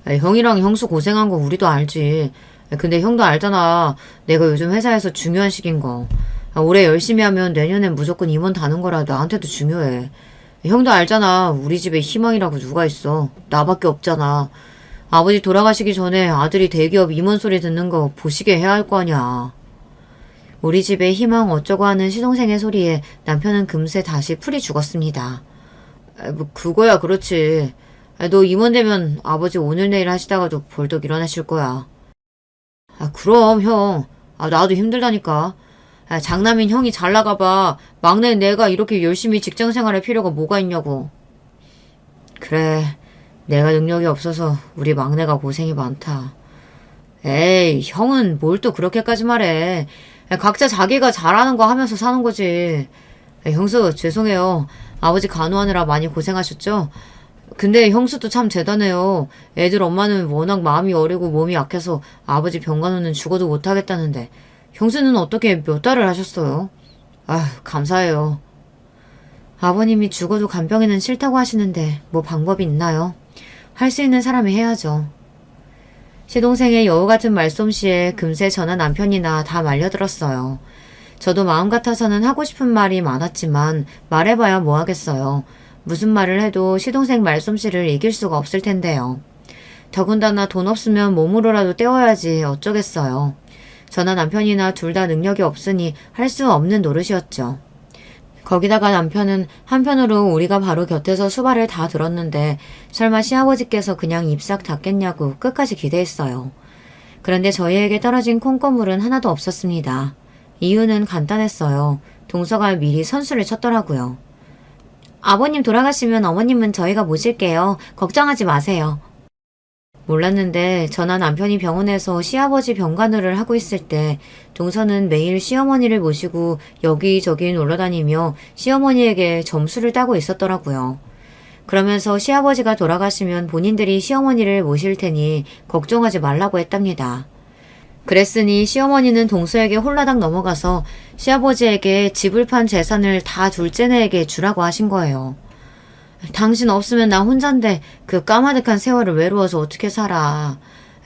형이랑 형수 고생한 거 우리도 알지. 근데 형도 알잖아. 내가 요즘 회사에서 중요한 시기인 거. 올해 열심히 하면 내년엔 무조건 임원 다는 거라 나한테도 중요해. 형도 알잖아. 우리 집에 희망이라고 누가 있어. 나밖에 없잖아. 아버지 돌아가시기 전에 아들이 대기업 임원 소리 듣는 거 보시게 해야 할 거 아니야. 우리 집에 희망 어쩌고 하는 시동생의 소리에 남편은 금세 다시 풀이 죽었습니다. 뭐 그거야 그렇지. 너 임원 되면 아버지 오늘 내일 하시다가도 벌떡 일어나실 거야. 그럼 형. 나도 힘들다니까. 장남인 형이 잘 나가봐. 막내 내가 이렇게 열심히 직장 생활할 필요가 뭐가 있냐고. 그래. 내가 능력이 없어서 우리 막내가 고생이 많다. 에이, 형은 뭘 또 그렇게까지 말해. 각자 자기가 잘하는 거 하면서 사는 거지. 형수, 죄송해요. 아버지 간호하느라 많이 고생하셨죠? 근데 형수도 참 대단해요. 애들 엄마는 워낙 마음이 어리고 몸이 약해서 아버지 병간호는 죽어도 못하겠다는데 형수는 어떻게 몇 달을 하셨어요? 감사해요. 아버님이 죽어도 간병인은 싫다고 하시는데 뭐 방법이 있나요? 할 수 있는 사람이 해야죠. 시동생의 여우 같은 말솜씨에 금세 저나 남편이나 다 말려들었어요. 저도 마음 같아서는 하고 싶은 말이 많았지만 말해봐야 뭐 하겠어요. 무슨 말을 해도 시동생 말솜씨를 이길 수가 없을 텐데요. 더군다나 돈 없으면 몸으로라도 때워야지 어쩌겠어요. 저나 남편이나 둘 다 능력이 없으니 할 수 없는 노릇이었죠. 거기다가 남편은 한편으로 우리가 바로 곁에서 수발을 다 들었는데 설마 시아버지께서 그냥 입 싹 닫겠냐고 끝까지 기대했어요. 그런데 저희에게 떨어진 콩고물은 하나도 없었습니다. 이유는 간단했어요. 동서가 미리 선수를 쳤더라고요. 아버님 돌아가시면 어머님은 저희가 모실게요. 걱정하지 마세요. 몰랐는데 저나 남편이 병원에서 시아버지 병간호를 하고 있을 때 동서는 매일 시어머니를 모시고 여기저기 놀러다니며 시어머니에게 점수를 따고 있었더라고요. 그러면서 시아버지가 돌아가시면 본인들이 시어머니를 모실 테니 걱정하지 말라고 했답니다. 그랬으니 시어머니는 동서에게 홀라당 넘어가서 시아버지에게 집을 판 재산을 다 둘째네에게 주라고 하신 거예요. 당신 없으면 나 혼잔데 그 까마득한 세월을 외로워서 어떻게 살아.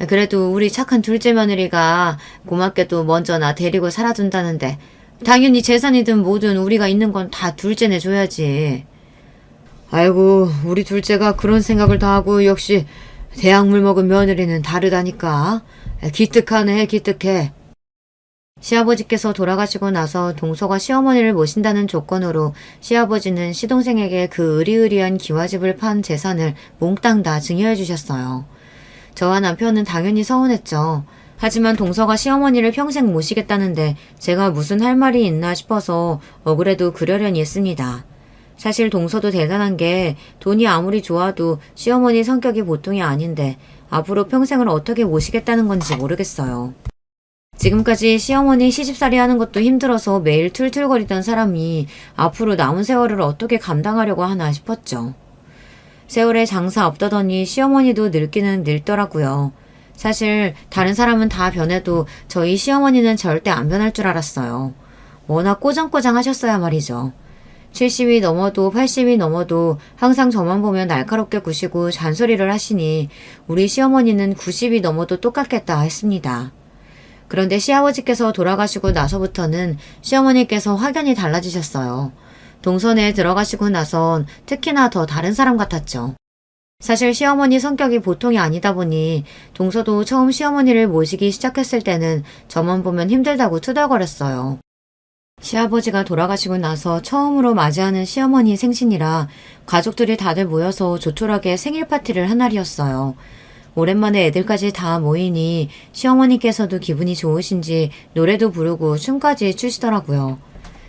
그래도 우리 착한 둘째 며느리가 고맙게도 먼저 나 데리고 살아준다는데 당연히 재산이든 뭐든 우리가 있는 건 다 둘째네 줘야지. 아이고 우리 둘째가 그런 생각을 다 하고 역시 대학물 먹은 며느리는 다르다니까. 기특하네 기특해. 시아버지께서 돌아가시고 나서 동서가 시어머니를 모신다는 조건으로 시아버지는 시동생에게 그 으리으리한 기와집을 판 재산을 몽땅 다 증여해 주셨어요. 저와 남편은 당연히 서운했죠. 하지만 동서가 시어머니를 평생 모시겠다는데 제가 무슨 할 말이 있나 싶어서 억울해도 그러려니 했습니다. 사실 동서도 대단한 게 돈이 아무리 좋아도 시어머니 성격이 보통이 아닌데 앞으로 평생을 어떻게 모시겠다는 건지 모르겠어요. 지금까지 시어머니 시집살이 하는 것도 힘들어서 매일 툴툴거리던 사람이 앞으로 남은 세월을 어떻게 감당하려고 하나 싶었죠. 세월에 장사 없다더니 시어머니도 늙기는 늙더라고요. 사실 다른 사람은 다 변해도 저희 시어머니는 절대 안 변할 줄 알았어요. 워낙 꼬장꼬장 하셨어야 말이죠. 70이 넘어도 80이 넘어도 항상 저만 보면 날카롭게 구시고 잔소리를 하시니 우리 시어머니는 90이 넘어도 똑같겠다 했습니다. 그런데 시아버지께서 돌아가시고 나서부터는 시어머니께서 확연히 달라지셨어요. 동선에 들어가시고 나선 특히나 더 다른 사람 같았죠. 사실 시어머니 성격이 보통이 아니다 보니 동서도 처음 시어머니를 모시기 시작했을 때는 저만 보면 힘들다고 투덜거렸어요. 시아버지가 돌아가시고 나서 처음으로 맞이하는 시어머니 생신이라 가족들이 다들 모여서 조촐하게 생일 파티를 한 날이었어요. 오랜만에 애들까지 다 모이니 시어머니께서도 기분이 좋으신지 노래도 부르고 춤까지 추시더라고요.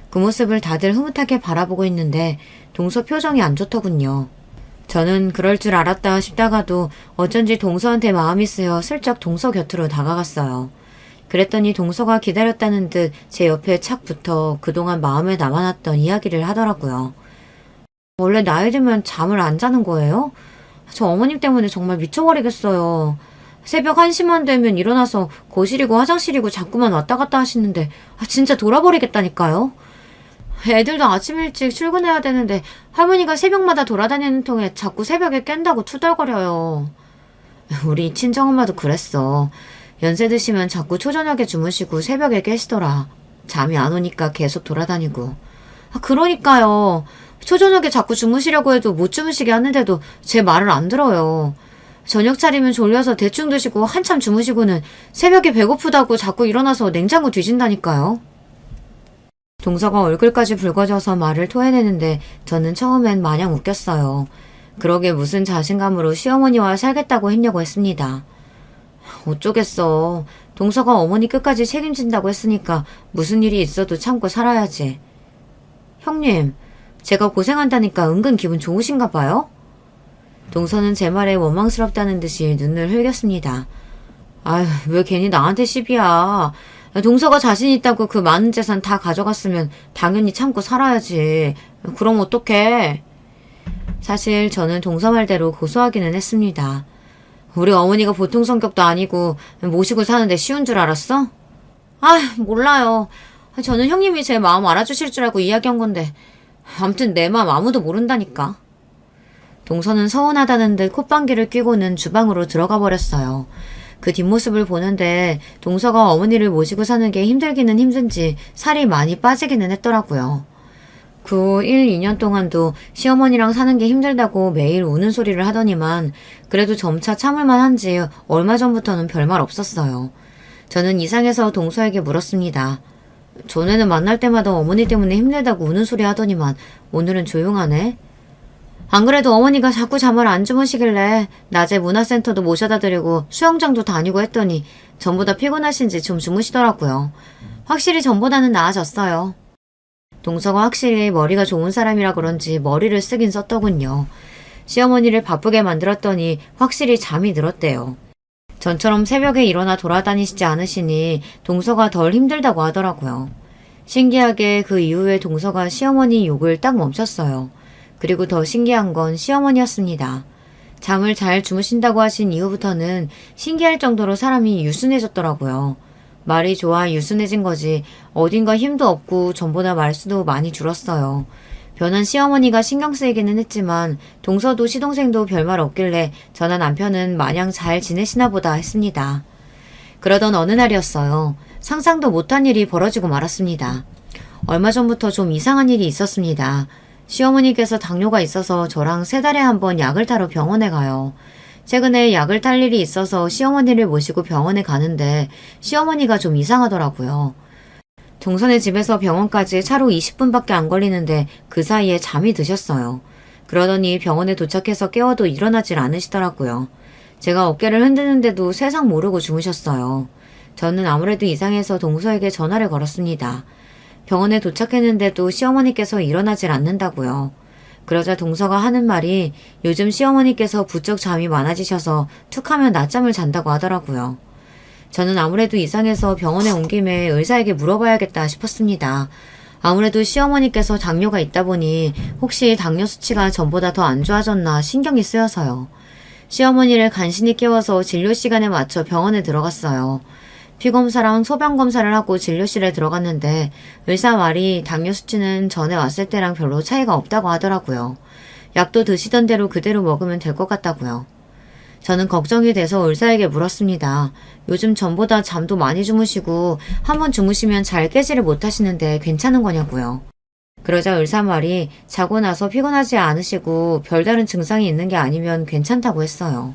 그 모습을 다들 흐뭇하게 바라보고 있는데 동서 표정이 안 좋더군요. 저는 그럴 줄 알았다 싶다가도 어쩐지 동서한테 마음이 쓰여 슬쩍 동서 곁으로 다가갔어요. 그랬더니 동서가 기다렸다는 듯 제 옆에 착 붙어 그동안 마음에 남아놨던 이야기를 하더라고요. 원래 나이 들면 잠을 안 자는 거예요? 저 어머님 때문에 정말 미쳐버리겠어요. 새벽 1시만 되면 일어나서 거실이고 화장실이고 자꾸만 왔다 갔다 하시는데 진짜 돌아버리겠다니까요. 애들도 아침 일찍 출근해야 되는데 할머니가 새벽마다 돌아다니는 통에 자꾸 새벽에 깬다고 투덜거려요. 우리 친정엄마도 그랬어. 연세 드시면 자꾸 초저녁에 주무시고 새벽에 깨시더라. 잠이 안 오니까 계속 돌아다니고. 그러니까요. 초저녁에 자꾸 주무시려고 해도 못 주무시게 하는데도 제 말을 안 들어요. 저녁 차리면 졸려서 대충 드시고 한참 주무시고는 새벽에 배고프다고 자꾸 일어나서 냉장고 뒤진다니까요. 동서가 얼굴까지 붉어져서 말을 토해내는데 저는 처음엔 마냥 웃겼어요. 그러게 무슨 자신감으로 시어머니와 살겠다고 했냐고 했습니다. 어쩌겠어. 동서가 어머니 끝까지 책임진다고 했으니까 무슨 일이 있어도 참고 살아야지. 형님, 제가 고생한다니까 은근 기분 좋으신가 봐요? 동서는 제 말에 원망스럽다는 듯이 눈을 흘겼습니다. 아휴, 왜 괜히 나한테 시비야. 동서가 자신 있다고 그 많은 재산 다 가져갔으면 당연히 참고 살아야지. 그럼 어떡해. 사실 저는 동서 말대로 고소하기는 했습니다. 우리 어머니가 보통 성격도 아니고 모시고 사는데 쉬운 줄 알았어? 몰라요. 저는 형님이 제 마음 알아주실 줄 알고 이야기한 건데 아무튼 내 마음 아무도 모른다니까. 동서는 서운하다는 듯 콧방귀를 뀌고는 주방으로 들어가 버렸어요. 그 뒷모습을 보는데 동서가 어머니를 모시고 사는 게 힘들기는 힘든지 살이 많이 빠지기는 했더라고요. 그 후 1, 2년 동안도 시어머니랑 사는 게 힘들다고 매일 우는 소리를 하더니만 그래도 점차 참을만 한지 얼마 전부터는 별말 없었어요. 저는 이상해서 동서에게 물었습니다. 전에는 만날 때마다 어머니 때문에 힘들다고 우는 소리 하더니만 오늘은 조용하네. 안 그래도 어머니가 자꾸 잠을 안 주무시길래 낮에 문화센터도 모셔다 드리고 수영장도 다니고 했더니 전보다 피곤하신지 좀 주무시더라고요. 확실히 전보다는 나아졌어요. 동서가 확실히 머리가 좋은 사람이라 그런지 머리를 쓰긴 썼더군요. 시어머니를 바쁘게 만들었더니 확실히 잠이 들었대요. 전처럼 새벽에 일어나 돌아다니시지 않으시니 동서가 덜 힘들다고 하더라고요. 신기하게 그 이후에 동서가 시어머니 욕을 딱 멈췄어요. 그리고 더 신기한 건 시어머니였습니다. 잠을 잘 주무신다고 하신 이후부터는 신기할 정도로 사람이 유순해졌더라고요. 말이 좋아 유순해진 거지 어딘가 힘도 없고 전보다 말수도 많이 줄었어요. 변한 시어머니가 신경 쓰이기는 했지만 동서도 시동생도 별말 없길래 저나 남편은 마냥 잘 지내시나 보다 했습니다. 그러던 어느 날이었어요. 상상도 못한 일이 벌어지고 말았습니다. 얼마 전부터 좀 이상한 일이 있었습니다. 시어머니께서 당뇨가 있어서 저랑 3달에 한 번 약을 타러 병원에 가요. 최근에 약을 탈 일이 있어서 시어머니를 모시고 병원에 가는데 시어머니가 좀 이상하더라고요. 동선의 집에서 병원까지 차로 20분밖에 안 걸리는데 그 사이에 잠이 드셨어요. 그러더니 병원에 도착해서 깨워도 일어나질 않으시더라고요. 제가 어깨를 흔드는데도 세상 모르고 주무셨어요. 저는 아무래도 이상해서 동서에게 전화를 걸었습니다. 병원에 도착했는데도 시어머니께서 일어나질 않는다고요. 그러자 동서가 하는 말이 요즘 시어머니께서 부쩍 잠이 많아지셔서 툭하면 낮잠을 잔다고 하더라고요. 저는 아무래도 이상해서 병원에 온 김에 의사에게 물어봐야겠다 싶었습니다. 아무래도 시어머니께서 당뇨가 있다 보니 혹시 당뇨 수치가 전보다 더 안 좋아졌나 신경이 쓰여서요. 시어머니를 간신히 깨워서 진료 시간에 맞춰 병원에 들어갔어요. 피검사랑 소변검사를 하고 진료실에 들어갔는데 의사 말이 당뇨 수치는 전에 왔을 때랑 별로 차이가 없다고 하더라고요. 약도 드시던 대로 그대로 먹으면 될 것 같다고요. 저는 걱정이 돼서 의사에게 물었습니다. 요즘 전보다 잠도 많이 주무시고 한번 주무시면 잘 깨지를 못하시는데 괜찮은 거냐고요. 그러자 의사 말이 자고 나서 피곤하지 않으시고 별다른 증상이 있는 게 아니면 괜찮다고 했어요.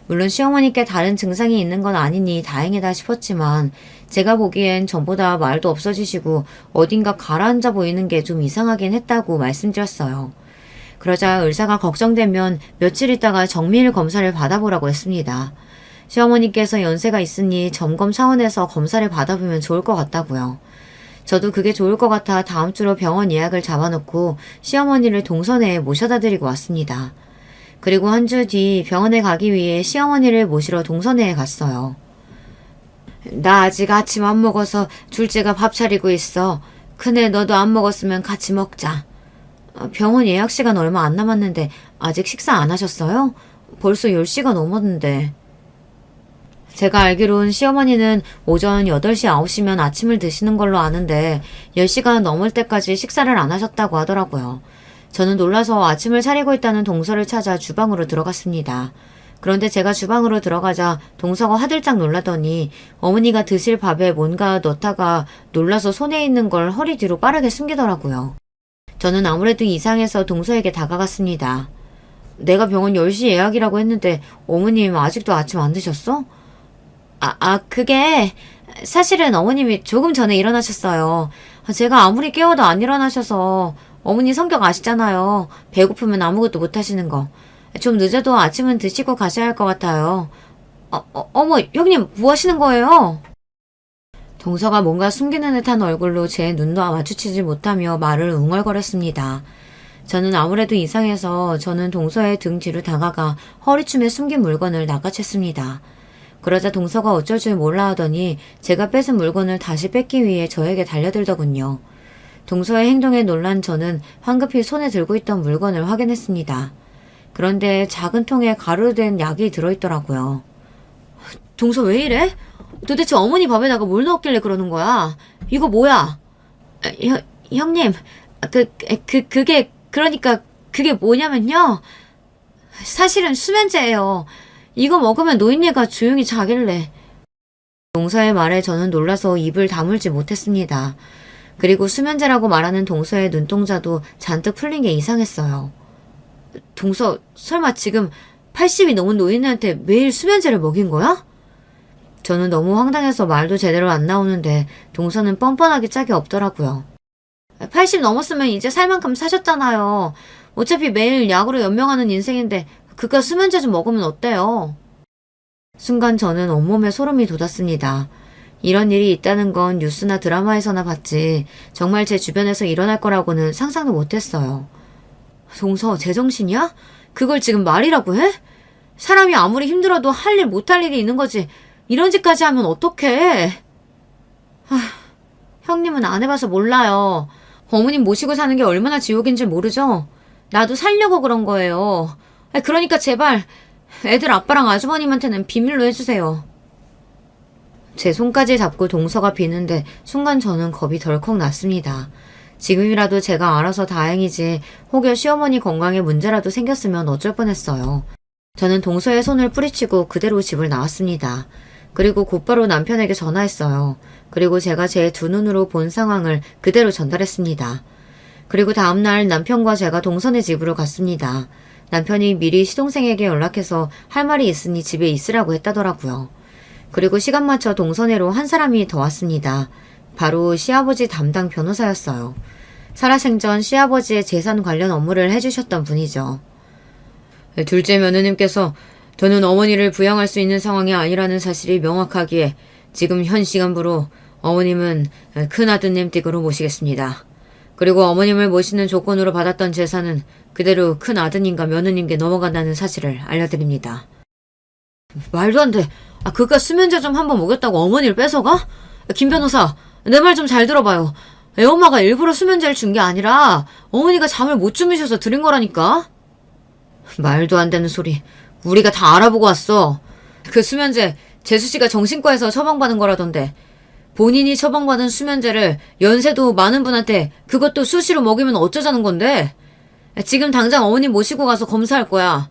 물론 시어머니께 다른 증상이 있는 건 아니니 다행이다 싶었지만 제가 보기엔 전보다 말도 없어지시고 어딘가 가라앉아 보이는 게 좀 이상하긴 했다고 말씀드렸어요. 그러자 의사가 걱정되면 며칠 있다가 정밀 검사를 받아보라고 했습니다. 시어머니께서 연세가 있으니 점검 차원에서 검사를 받아보면 좋을 것 같다고요. 저도 그게 좋을 것 같아 다음 주로 병원 예약을 잡아놓고 시어머니를 동선에 모셔다 드리고 왔습니다. 그리고 한 주 뒤 병원에 가기 위해 시어머니를 모시러 동선회에 갔어요. 나 아직 아침 안 먹어서 둘째가 밥 차리고 있어. 큰애 너도 안 먹었으면 같이 먹자. 병원 예약 시간 얼마 안 남았는데 아직 식사 안 하셨어요? 벌써 10시가 넘었는데. 제가 알기론 시어머니는 오전 8시, 9시면 아침을 드시는 걸로 아는데 10시가 넘을 때까지 식사를 안 하셨다고 하더라고요. 저는 놀라서 아침을 차리고 있다는 동서를 찾아 주방으로 들어갔습니다. 그런데 제가 주방으로 들어가자 동서가 화들짝 놀라더니 어머니가 드실 밥에 뭔가 넣다가 놀라서 손에 있는 걸 허리 뒤로 빠르게 숨기더라고요. 저는 아무래도 이상해서 동서에게 다가갔습니다. 내가 병원 10시 예약이라고 했는데 어머님 아직도 아침 안 드셨어? 그게 사실은 어머님이 조금 전에 일어나셨어요. 제가 아무리 깨워도 안 일어나셔서 어머니 성격 아시잖아요. 배고프면 아무것도 못 하시는 거. 좀 늦어도 아침은 드시고 가셔야 할 것 같아요. 어머, 형님 뭐 하시는 거예요? 동서가 뭔가 숨기는 듯한 얼굴로 제 눈도 마주치지 못하며 말을 웅얼거렸습니다. 저는 아무래도 이상해서 저는 동서의 등 뒤로 다가가 허리춤에 숨긴 물건을 낚아챘습니다. 그러자 동서가 어쩔 줄 몰라 하더니 제가 뺏은 물건을 다시 뺏기 위해 저에게 달려들더군요. 동서의 행동에 놀란 저는 황급히 손에 들고 있던 물건을 확인했습니다. 그런데 작은 통에 가루로 된 약이 들어있더라고요. 동서 왜 이래? 도대체 어머니 밥에다가 뭘 넣었길래 그러는 거야? 이거 뭐야? 형님, 그게 뭐냐면요. 사실은 수면제예요. 이거 먹으면 노인네가 조용히 자길래. 동서의 말에 저는 놀라서 입을 다물지 못했습니다. 그리고 수면제라고 말하는 동서의 눈동자도 잔뜩 풀린 게 이상했어요. 동서, 설마 지금 80이 넘은 노인네한테 매일 수면제를 먹인 거야? 저는 너무 황당해서 말도 제대로 안 나오는데 동서는 뻔뻔하게 짝이 없더라고요. 80 넘었으면 이제 살 만큼 사셨잖아요. 어차피 매일 약으로 연명하는 인생인데 그깟 수면제 좀 먹으면 어때요? 순간 저는 온몸에 소름이 돋았습니다. 이런 일이 있다는 건 뉴스나 드라마에서나 봤지 정말 제 주변에서 일어날 거라고는 상상도 못했어요. 동서, 제정신이야? 그걸 지금 말이라고 해? 사람이 아무리 힘들어도 할 일 못할 일이 있는 거지 이런 짓까지 하면 어떡해? 형님은 안 해봐서 몰라요. 어머님 모시고 사는 게 얼마나 지옥인지 모르죠? 나도 살려고 그런 거예요. 그러니까 제발 애들 아빠랑 아주버님한테는 비밀로 해주세요. 제 손까지 잡고 동서가 비는데 순간 저는 겁이 덜컥 났습니다. 지금이라도 제가 알아서 다행이지 혹여 시어머니 건강에 문제라도 생겼으면 어쩔 뻔했어요. 저는 동서의 손을 뿌리치고 그대로 집을 나왔습니다. 그리고 곧바로 남편에게 전화했어요. 그리고 제가 제 두 눈으로 본 상황을 그대로 전달했습니다. 그리고 다음날 남편과 제가 동선의 집으로 갔습니다. 남편이 미리 시동생에게 연락해서 할 말이 있으니 집에 있으라고 했다더라고요. 그리고 시간 맞춰 동선회로 한 사람이 더 왔습니다. 바로 시아버지 담당 변호사였어요. 살아생전 시아버지의 재산 관련 업무를 해주셨던 분이죠. 둘째 며느님께서 저는 어머니를 부양할 수 있는 상황이 아니라는 사실이 명확하기에 지금 현 시간부로 어머님은 큰아드님 댁으로 모시겠습니다. 그리고 어머님을 모시는 조건으로 받았던 재산은 그대로 큰아드님과 며느님께 넘어간다는 사실을 알려드립니다. 말도 안 돼. 그깟 수면제 좀 한번 먹였다고 어머니를 뺏어가? 김 변호사, 내 말 좀 잘 들어봐요. 애엄마가 일부러 수면제를 준 게 아니라 어머니가 잠을 못 주무셔서 드린 거라니까? 말도 안 되는 소리. 우리가 다 알아보고 왔어. 그 수면제 재수씨가 정신과에서 처방받은 거라던데 본인이 처방받은 수면제를 연세도 많은 분한테 그것도 수시로 먹이면 어쩌자는 건데? 지금 당장 어머님 모시고 가서 검사할 거야.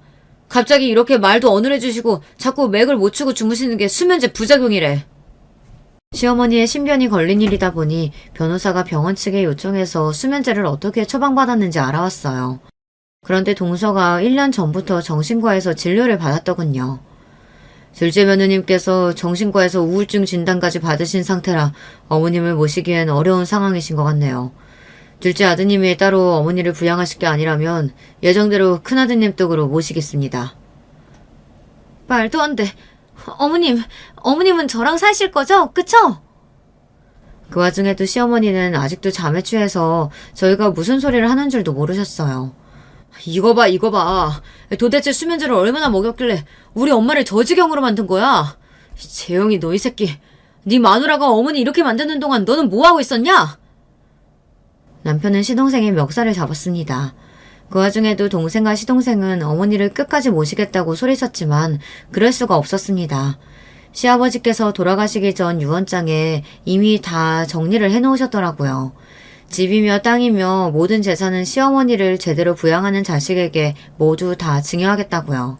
갑자기 이렇게 말도 어눌해주시고 자꾸 맥을 못 추고 주무시는 게 수면제 부작용이래. 시어머니의 신변이 걸린 일이다 보니 변호사가 병원 측에 요청해서 수면제를 어떻게 처방받았는지 알아왔어요. 그런데 동서가 1년 전부터 정신과에서 진료를 받았더군요. 둘째 며느님께서 정신과에서 우울증 진단까지 받으신 상태라 어머님을 모시기엔 어려운 상황이신 것 같네요. 둘째 아드님이 따로 어머니를 부양하실 게 아니라면 예정대로 큰아드님 댁으로 모시겠습니다. 말도 안 돼. 어머님은 저랑 사실 거죠? 그쵸? 그 와중에도 시어머니는 아직도 잠에 취해서 저희가 무슨 소리를 하는 줄도 모르셨어요. 이거 봐. 도대체 수면제를 얼마나 먹였길래 우리 엄마를 저 지경으로 만든 거야? 재영이 너 이 새끼. 네 마누라가 어머니 이렇게 만드는 동안 너는 뭐하고 있었냐? 남편은 시동생의 멱살을 잡았습니다. 그 와중에도 동생과 시동생은 어머니를 끝까지 모시겠다고 소리쳤지만 그럴 수가 없었습니다. 시아버지께서 돌아가시기 전 유언장에 이미 다 정리를 해놓으셨더라고요. 집이며 땅이며 모든 재산은 시어머니를 제대로 부양하는 자식에게 모두 다 증여하겠다고요.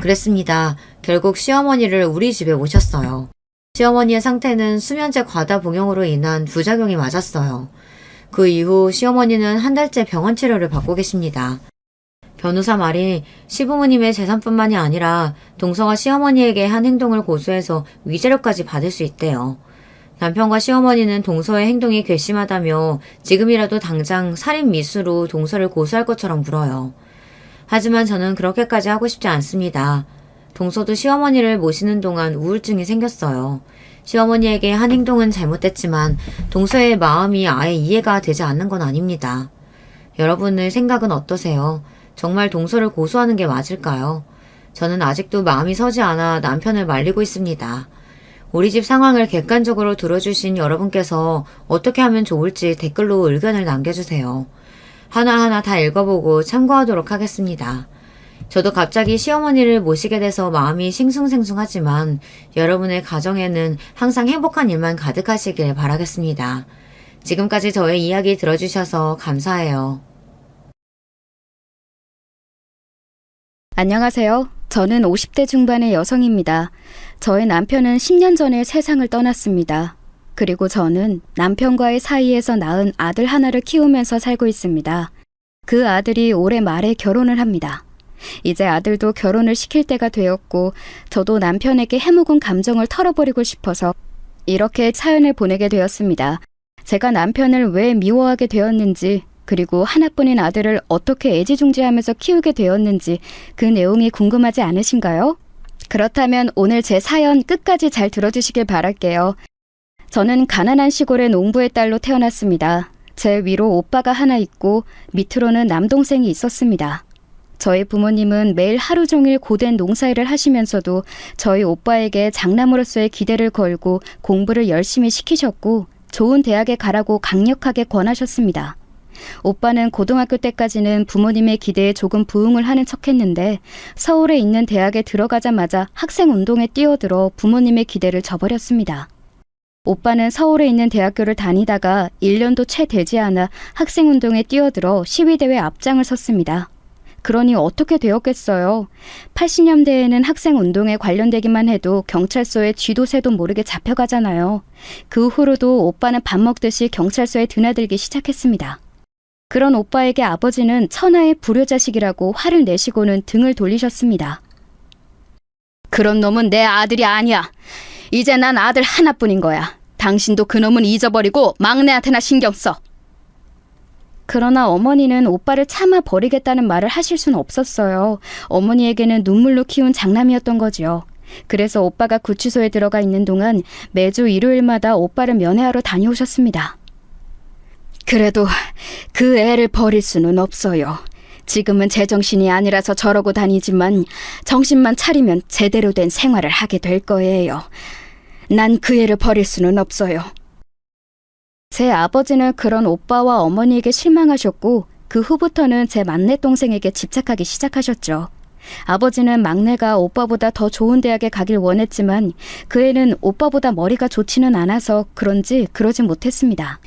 그랬습니다. 결국 시어머니를 우리 집에 모셨어요. 시어머니의 상태는 수면제 과다 복용으로 인한 부작용이 맞았어요. 그 이후 시어머니는 한 달째 병원 치료를 받고 계십니다. 변호사 말이 시부모님의 재산뿐만이 아니라 동서가 시어머니에게 한 행동을 고소해서 위자료까지 받을 수 있대요. 남편과 시어머니는 동서의 행동이 괘씸하다며 지금이라도 당장 살인 미수로 동서를 고소할 것처럼 굴어요. 하지만 저는 그렇게까지 하고 싶지 않습니다. 동서도 시어머니를 모시는 동안 우울증이 생겼어요. 시어머니에게 한 행동은 잘못됐지만 동서의 마음이 아예 이해가 되지 않는 건 아닙니다. 여러분의 생각은 어떠세요? 정말 동서를 고소하는 게 맞을까요? 저는 아직도 마음이 서지 않아 남편을 말리고 있습니다. 우리 집 상황을 객관적으로 들어주신 여러분께서 어떻게 하면 좋을지 댓글로 의견을 남겨주세요. 하나하나 다 읽어보고 참고하도록 하겠습니다. 저도 갑자기 시어머니를 모시게 돼서 마음이 싱숭생숭하지만 여러분의 가정에는 항상 행복한 일만 가득하시길 바라겠습니다. 지금까지 저의 이야기 들어주셔서 감사해요. 안녕하세요. 저는 50대 중반의 여성입니다. 저의 남편은 10년 전에 세상을 떠났습니다. 그리고 저는 남편과의 사이에서 낳은 아들 하나를 키우면서 살고 있습니다. 그 아들이 올해 말에 결혼을 합니다. 이제 아들도 결혼을 시킬 때가 되었고 저도 남편에게 해묵은 감정을 털어버리고 싶어서 이렇게 사연을 보내게 되었습니다. 제가 남편을 왜 미워하게 되었는지 그리고 하나뿐인 아들을 어떻게 애지중지하면서 키우게 되었는지 그 내용이 궁금하지 않으신가요? 그렇다면 오늘 제 사연 끝까지 잘 들어주시길 바랄게요. 저는 가난한 시골의 농부의 딸로 태어났습니다. 제 위로 오빠가 하나 있고 밑으로는 남동생이 있었습니다. 저희 부모님은 매일 하루 종일 고된 농사일을 하시면서도 저희 오빠에게 장남으로서의 기대를 걸고 공부를 열심히 시키셨고 좋은 대학에 가라고 강력하게 권하셨습니다. 오빠는 고등학교 때까지는 부모님의 기대에 조금 부응을 하는 척했는데 서울에 있는 대학에 들어가자마자 학생운동에 뛰어들어 부모님의 기대를 저버렸습니다. 오빠는 서울에 있는 대학교를 다니다가 1년도 채 되지 않아 학생운동에 뛰어들어 시위대회 앞장을 섰습니다. 그러니 어떻게 되었겠어요? 80년대에는 학생운동에 관련되기만 해도 경찰서에 쥐도 새도 모르게 잡혀가잖아요. 그 후로도 오빠는 밥 먹듯이 경찰서에 드나들기 시작했습니다. 그런 오빠에게 아버지는 천하의 불효자식이라고 화를 내시고는 등을 돌리셨습니다. 그런 놈은 내 아들이 아니야. 이제 난 아들 하나뿐인 거야. 당신도 그 놈은 잊어버리고 막내한테나 신경 써. 그러나 어머니는 오빠를 참아 버리겠다는 말을 하실 수는 없었어요. 어머니에게는 눈물로 키운 장남이었던 거지요. 그래서 오빠가 구치소에 들어가 있는 동안 매주 일요일마다 오빠를 면회하러 다녀오셨습니다. 그래도 그 애를 버릴 수는 없어요. 지금은 제정신이 아니라서 저러고 다니지만 정신만 차리면 제대로 된 생활을 하게 될 거예요. 난 그 애를 버릴 수는 없어요. 제 아버지는 그런 오빠와 어머니에게 실망하셨고 그 후부터는 제 막내 동생에게 집착하기 시작하셨죠. 아버지는 막내가 오빠보다 더 좋은 대학에 가길 원했지만 그 애는 오빠보다 머리가 좋지는 않아서 그런지 그러지 못했습니다.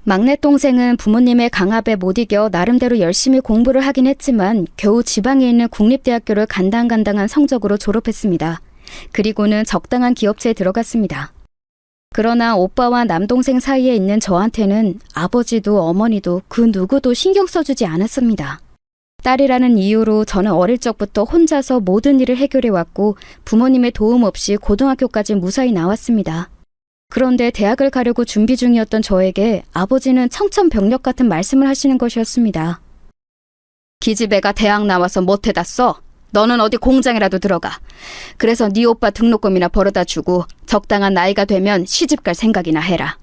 막내 동생은 부모님의 강압에 못 이겨 나름대로 열심히 공부를 하긴 했지만 겨우 지방에 있는 국립대학교를 간당간당한 성적으로 졸업했습니다. 그리고는 적당한 기업체에 들어갔습니다. 그러나 오빠와 남동생 사이에 있는 저한테는 아버지도 어머니도 그 누구도 신경 써주지 않았습니다. 딸이라는 이유로 저는 어릴 적부터 혼자서 모든 일을 해결해왔고 부모님의 도움 없이 고등학교까지 무사히 나왔습니다. 그런데 대학을 가려고 준비 중이었던 저에게 아버지는 청천벽력 같은 말씀을 하시는 것이었습니다. 기집애가 대학 나와서 못해다 써. 너는 어디 공장이라도 들어가. 그래서 네 오빠 등록금이나 벌어다 주고 적당한 나이가 되면 시집갈 생각이나 해라.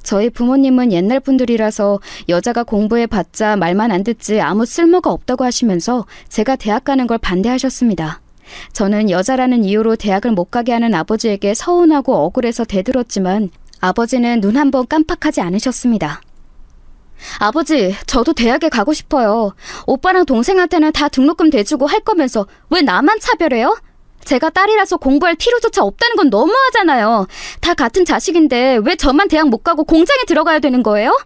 저희 부모님은 옛날 분들이라서 여자가 공부해봤자 말만 안 듣지 아무 쓸모가 없다고 하시면서 제가 대학 가는 걸 반대하셨습니다. 저는 여자라는 이유로 대학을 못 가게 하는 아버지에게 서운하고 억울해서 대들었지만 아버지는 눈 한 번 깜빡하지 않으셨습니다. 아버지, 저도 대학에 가고 싶어요. 오빠랑 동생한테는 다 등록금 대주고 할 거면서 왜 나만 차별해요? 제가 딸이라서 공부할 필요조차 없다는 건 너무하잖아요. 다 같은 자식인데 왜 저만 대학 못 가고 공장에 들어가야 되는 거예요?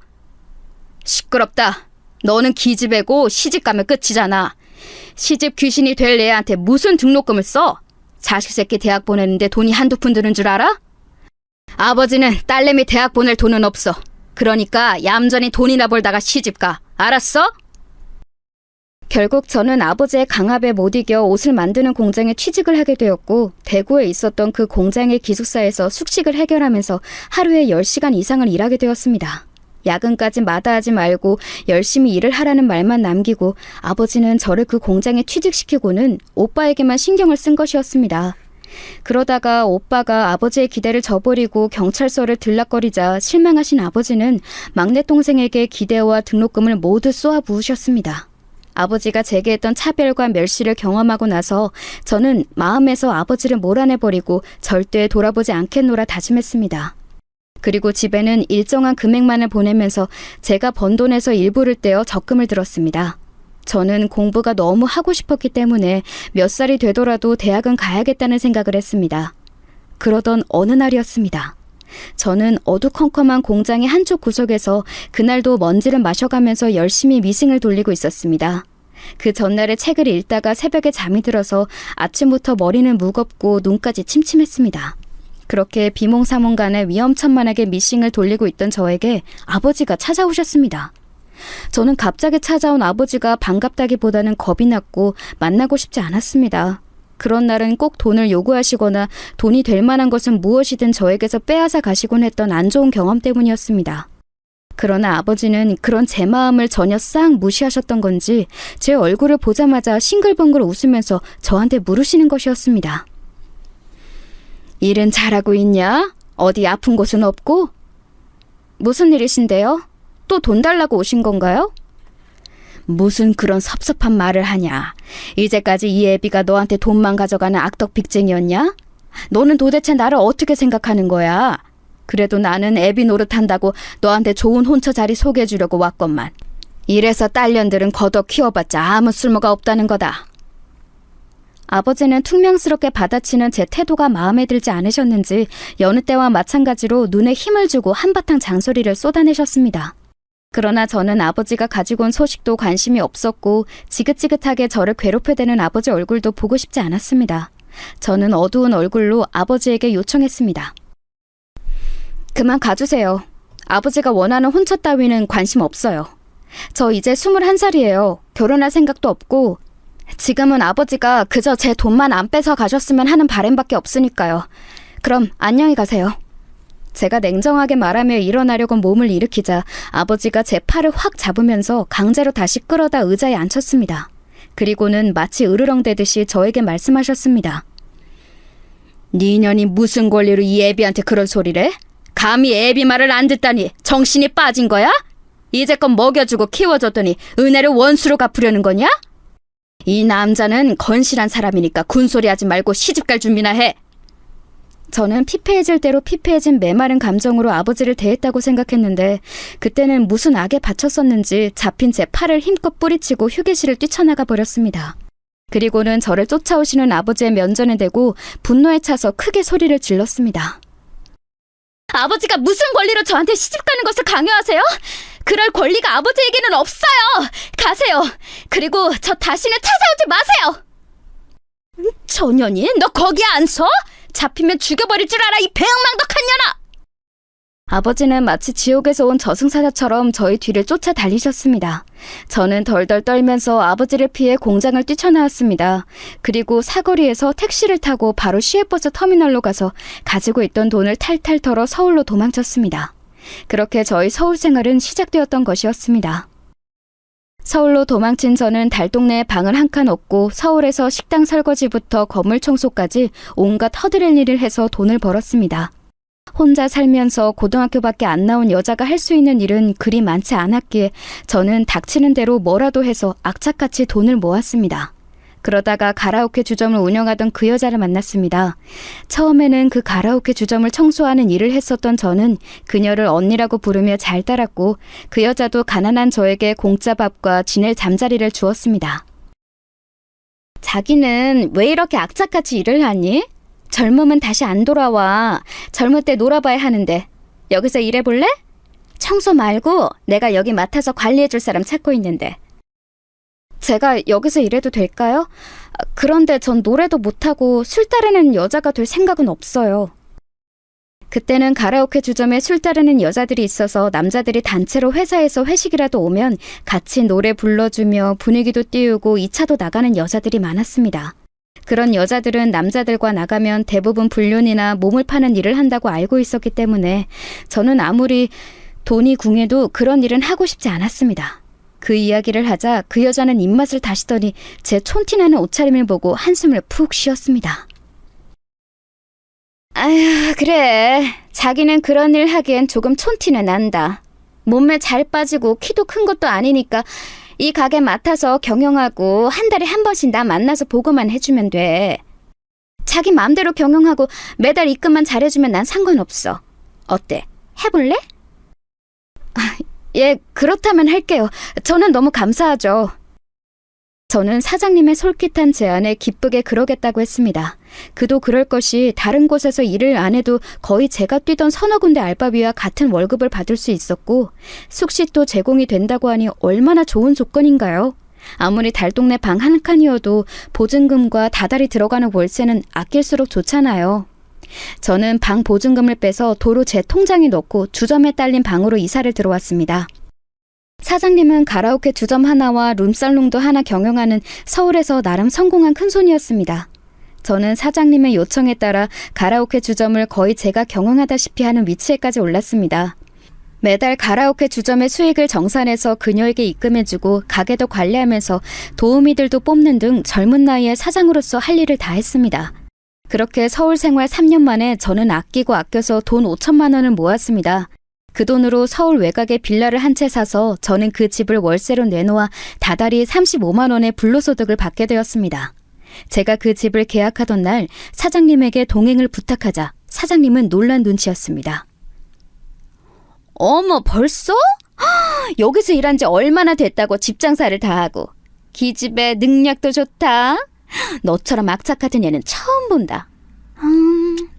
시끄럽다. 너는 기집애고 시집 가면 끝이잖아. 시집 귀신이 될 애한테 무슨 등록금을 써? 자식 새끼 대학 보내는데 돈이 한두 푼 드는 줄 알아? 아버지는 딸내미 대학 보낼 돈은 없어. 그러니까 얌전히 돈이나 벌다가 시집 가. 알았어? 결국 저는 아버지의 강압에 못 이겨 옷을 만드는 공장에 취직을 하게 되었고, 대구에 있었던 그 공장의 기숙사에서 숙식을 해결하면서 하루에 10시간 이상을 일하게 되었습니다. 야근까지 마다하지 말고 열심히 일을 하라는 말만 남기고 아버지는 저를 그 공장에 취직시키고는 오빠에게만 신경을 쓴 것이었습니다. 그러다가 오빠가 아버지의 기대를 저버리고 경찰서를 들락거리자 실망하신 아버지는 막내 동생에게 기대와 등록금을 모두 쏘아 부으셨습니다. 아버지가 제게 했던 차별과 멸시를 경험하고 나서 저는 마음에서 아버지를 몰아내버리고 절대 돌아보지 않겠노라 다짐했습니다. 그리고 집에는 일정한 금액만을 보내면서 제가 번 돈에서 일부를 떼어 적금을 들었습니다. 저는 공부가 너무 하고 싶었기 때문에 몇 살이 되더라도 대학은 가야겠다는 생각을 했습니다. 그러던 어느 날이었습니다. 저는 어두컴컴한 공장의 한쪽 구석에서 그날도 먼지를 마셔가면서 열심히 미싱을 돌리고 있었습니다. 그 전날에 책을 읽다가 새벽에 잠이 들어서 아침부터 머리는 무겁고 눈까지 침침했습니다. 그렇게 비몽사몽간에 위험천만하게 미싱을 돌리고 있던 저에게 아버지가 찾아오셨습니다. 저는 갑자기 찾아온 아버지가 반갑다기보다는 겁이 났고 만나고 싶지 않았습니다. 그런 날은 꼭 돈을 요구하시거나 돈이 될 만한 것은 무엇이든 저에게서 빼앗아 가시곤 했던 안 좋은 경험 때문이었습니다. 그러나 아버지는 그런 제 마음을 전혀 싹 무시하셨던 건지 제 얼굴을 보자마자 싱글벙글 웃으면서 저한테 물으시는 것이었습니다. 일은 잘하고 있냐? 어디 아픈 곳은 없고? 무슨 일이신데요? 또 돈 달라고 오신 건가요? 무슨 그런 섭섭한 말을 하냐. 이제까지 이 애비가 너한테 돈만 가져가는 악덕 빅쟁이였냐? 너는 도대체 나를 어떻게 생각하는 거야? 그래도 나는 애비 노릇한다고 너한테 좋은 혼처 자리 소개해주려고 왔건만. 이래서 딸년들은 걷어 키워봤자 아무 쓸모가 없다는 거다. 아버지는 퉁명스럽게 받아치는 제 태도가 마음에 들지 않으셨는지 여느 때와 마찬가지로 눈에 힘을 주고 한바탕 잔소리를 쏟아내셨습니다. 그러나 저는 아버지가 가지고 온 소식도 관심이 없었고 지긋지긋하게 저를 괴롭혀대는 아버지 얼굴도 보고 싶지 않았습니다. 저는 어두운 얼굴로 아버지에게 요청했습니다. 그만 가주세요. 아버지가 원하는 혼처 따위는 관심 없어요. 저 이제 21살이에요. 결혼할 생각도 없고 지금은 아버지가 그저 제 돈만 안 뺏어 가셨으면 하는 바람밖에 없으니까요. 그럼 안녕히 가세요. 제가 냉정하게 말하며 일어나려고 몸을 일으키자 아버지가 제 팔을 확 잡으면서 강제로 다시 끌어다 의자에 앉혔습니다. 그리고는 마치 으르렁대듯이 저에게 말씀하셨습니다. 네 년이 무슨 권리로 이 애비한테 그런 소리를 해? 감히 애비 말을 안 듣다니 정신이 빠진 거야? 이제껏 먹여주고 키워줬더니 은혜를 원수로 갚으려는 거냐? 이 남자는 건실한 사람이니까 군소리하지 말고 시집갈 준비나 해. 저는 피폐해질 대로 피폐해진 메마른 감정으로 아버지를 대했다고 생각했는데 그때는 무슨 악에 바쳤었는지 잡힌 제 팔을 힘껏 뿌리치고 휴게실을 뛰쳐나가 버렸습니다. 그리고는 저를 쫓아오시는 아버지의 면전에 대고 분노에 차서 크게 소리를 질렀습니다. 아버지가 무슨 권리로 저한테 시집가는 것을 강요하세요? 그럴 권리가 아버지에게는 없어요. 가세요. 그리고 저 다시는 찾아오지 마세요. 저년이 너 거기에 안 서? 잡히면 죽여버릴 줄 알아, 이 배은망덕한 년아! 아버지는 마치 지옥에서 온 저승사자처럼 저희 뒤를 쫓아 달리셨습니다. 저는 덜덜 떨면서 아버지를 피해 공장을 뛰쳐나왔습니다. 그리고 사거리에서 택시를 타고 바로 시외버스 터미널로 가서 가지고 있던 돈을 탈탈 털어 서울로 도망쳤습니다. 그렇게 저희 서울 생활은 시작되었던 것이었습니다. 서울로 도망친 저는 달동네에 방을 한 칸 얻고 서울에서 식당 설거지부터 건물 청소까지 온갖 허드렛 일을 해서 돈을 벌었습니다. 혼자 살면서 고등학교밖에 안 나온 여자가 할 수 있는 일은 그리 많지 않았기에 저는 닥치는 대로 뭐라도 해서 악착같이 돈을 모았습니다. 그러다가 가라오케 주점을 운영하던 그 여자를 만났습니다. 처음에는 그 가라오케 주점을 청소하는 일을 했었던 저는 그녀를 언니라고 부르며 잘 따랐고 그 여자도 가난한 저에게 공짜 밥과 지낼 잠자리를 주었습니다. 자기는 왜 이렇게 악착같이 일을 하니? 젊으면 다시 안 돌아와. 젊을 때 놀아봐야 하는데 여기서 일해볼래? 청소 말고 내가 여기 맡아서 관리해줄 사람 찾고 있는데. 제가 여기서 일해도 될까요? 그런데 전 노래도 못하고 술 따르는 여자가 될 생각은 없어요. 그때는 가라오케 주점에 술 따르는 여자들이 있어서 남자들이 단체로 회사에서 회식이라도 오면 같이 노래 불러주며 분위기도 띄우고 2차도 나가는 여자들이 많았습니다. 그런 여자들은 남자들과 나가면 대부분 불륜이나 몸을 파는 일을 한다고 알고 있었기 때문에 저는 아무리 돈이 궁해도 그런 일은 하고 싶지 않았습니다. 그 이야기를 하자 그 여자는 입맛을 다시더니 제 촌티나는 옷차림을 보고 한숨을 푹 쉬었습니다. 아휴, 그래. 자기는 그런 일 하기엔 조금 촌티는 난다. 몸매 잘 빠지고 키도 큰 것도 아니니까 이 가게 맡아서 경영하고 한 달에 한 번씩 나 만나서 보고만 해주면 돼. 자기 마음대로 경영하고 매달 입금만 잘해주면 난 상관없어. 어때? 해볼래? 예, 그렇다면 할게요. 저는 너무 감사하죠. 저는 사장님의 솔깃한 제안에 기쁘게 그러겠다고 했습니다. 그도 그럴 것이 다른 곳에서 일을 안 해도 거의 제가 뛰던 서너 군데 알바비와 같은 월급을 받을 수 있었고 숙식도 제공이 된다고 하니 얼마나 좋은 조건인가요? 아무리 달동네 방 한 칸이어도 보증금과 다달이 들어가는 월세는 아낄수록 좋잖아요. 저는 방 보증금을 빼서 도로 제 통장에 넣고 주점에 딸린 방으로 이사를 들어왔습니다. 사장님은 가라오케 주점 하나와 룸살롱도 하나 경영하는 서울에서 나름 성공한 큰손이었습니다. 저는 사장님의 요청에 따라 가라오케 주점을 거의 제가 경영하다시피 하는 위치에까지 올랐습니다. 매달 가라오케 주점의 수익을 정산해서 그녀에게 입금해주고 가게도 관리하면서 도우미들도 뽑는 등 젊은 나이에 사장으로서 할 일을 다 했습니다. 그렇게 서울 생활 3년 만에 저는 아끼고 아껴서 돈 5천만 원을 모았습니다. 그 돈으로 서울 외곽에 빌라를 한 채 사서 저는 그 집을 월세로 내놓아 다달이 35만 원의 불로소득을 받게 되었습니다. 제가 그 집을 계약하던 날 사장님에게 동행을 부탁하자 사장님은 놀란 눈치였습니다. 어머, 벌써? 여기서 일한 지 얼마나 됐다고 집 장사를 다 하고. 기집애 능력도 좋다. 너처럼 악착같은 애는 처음 본다.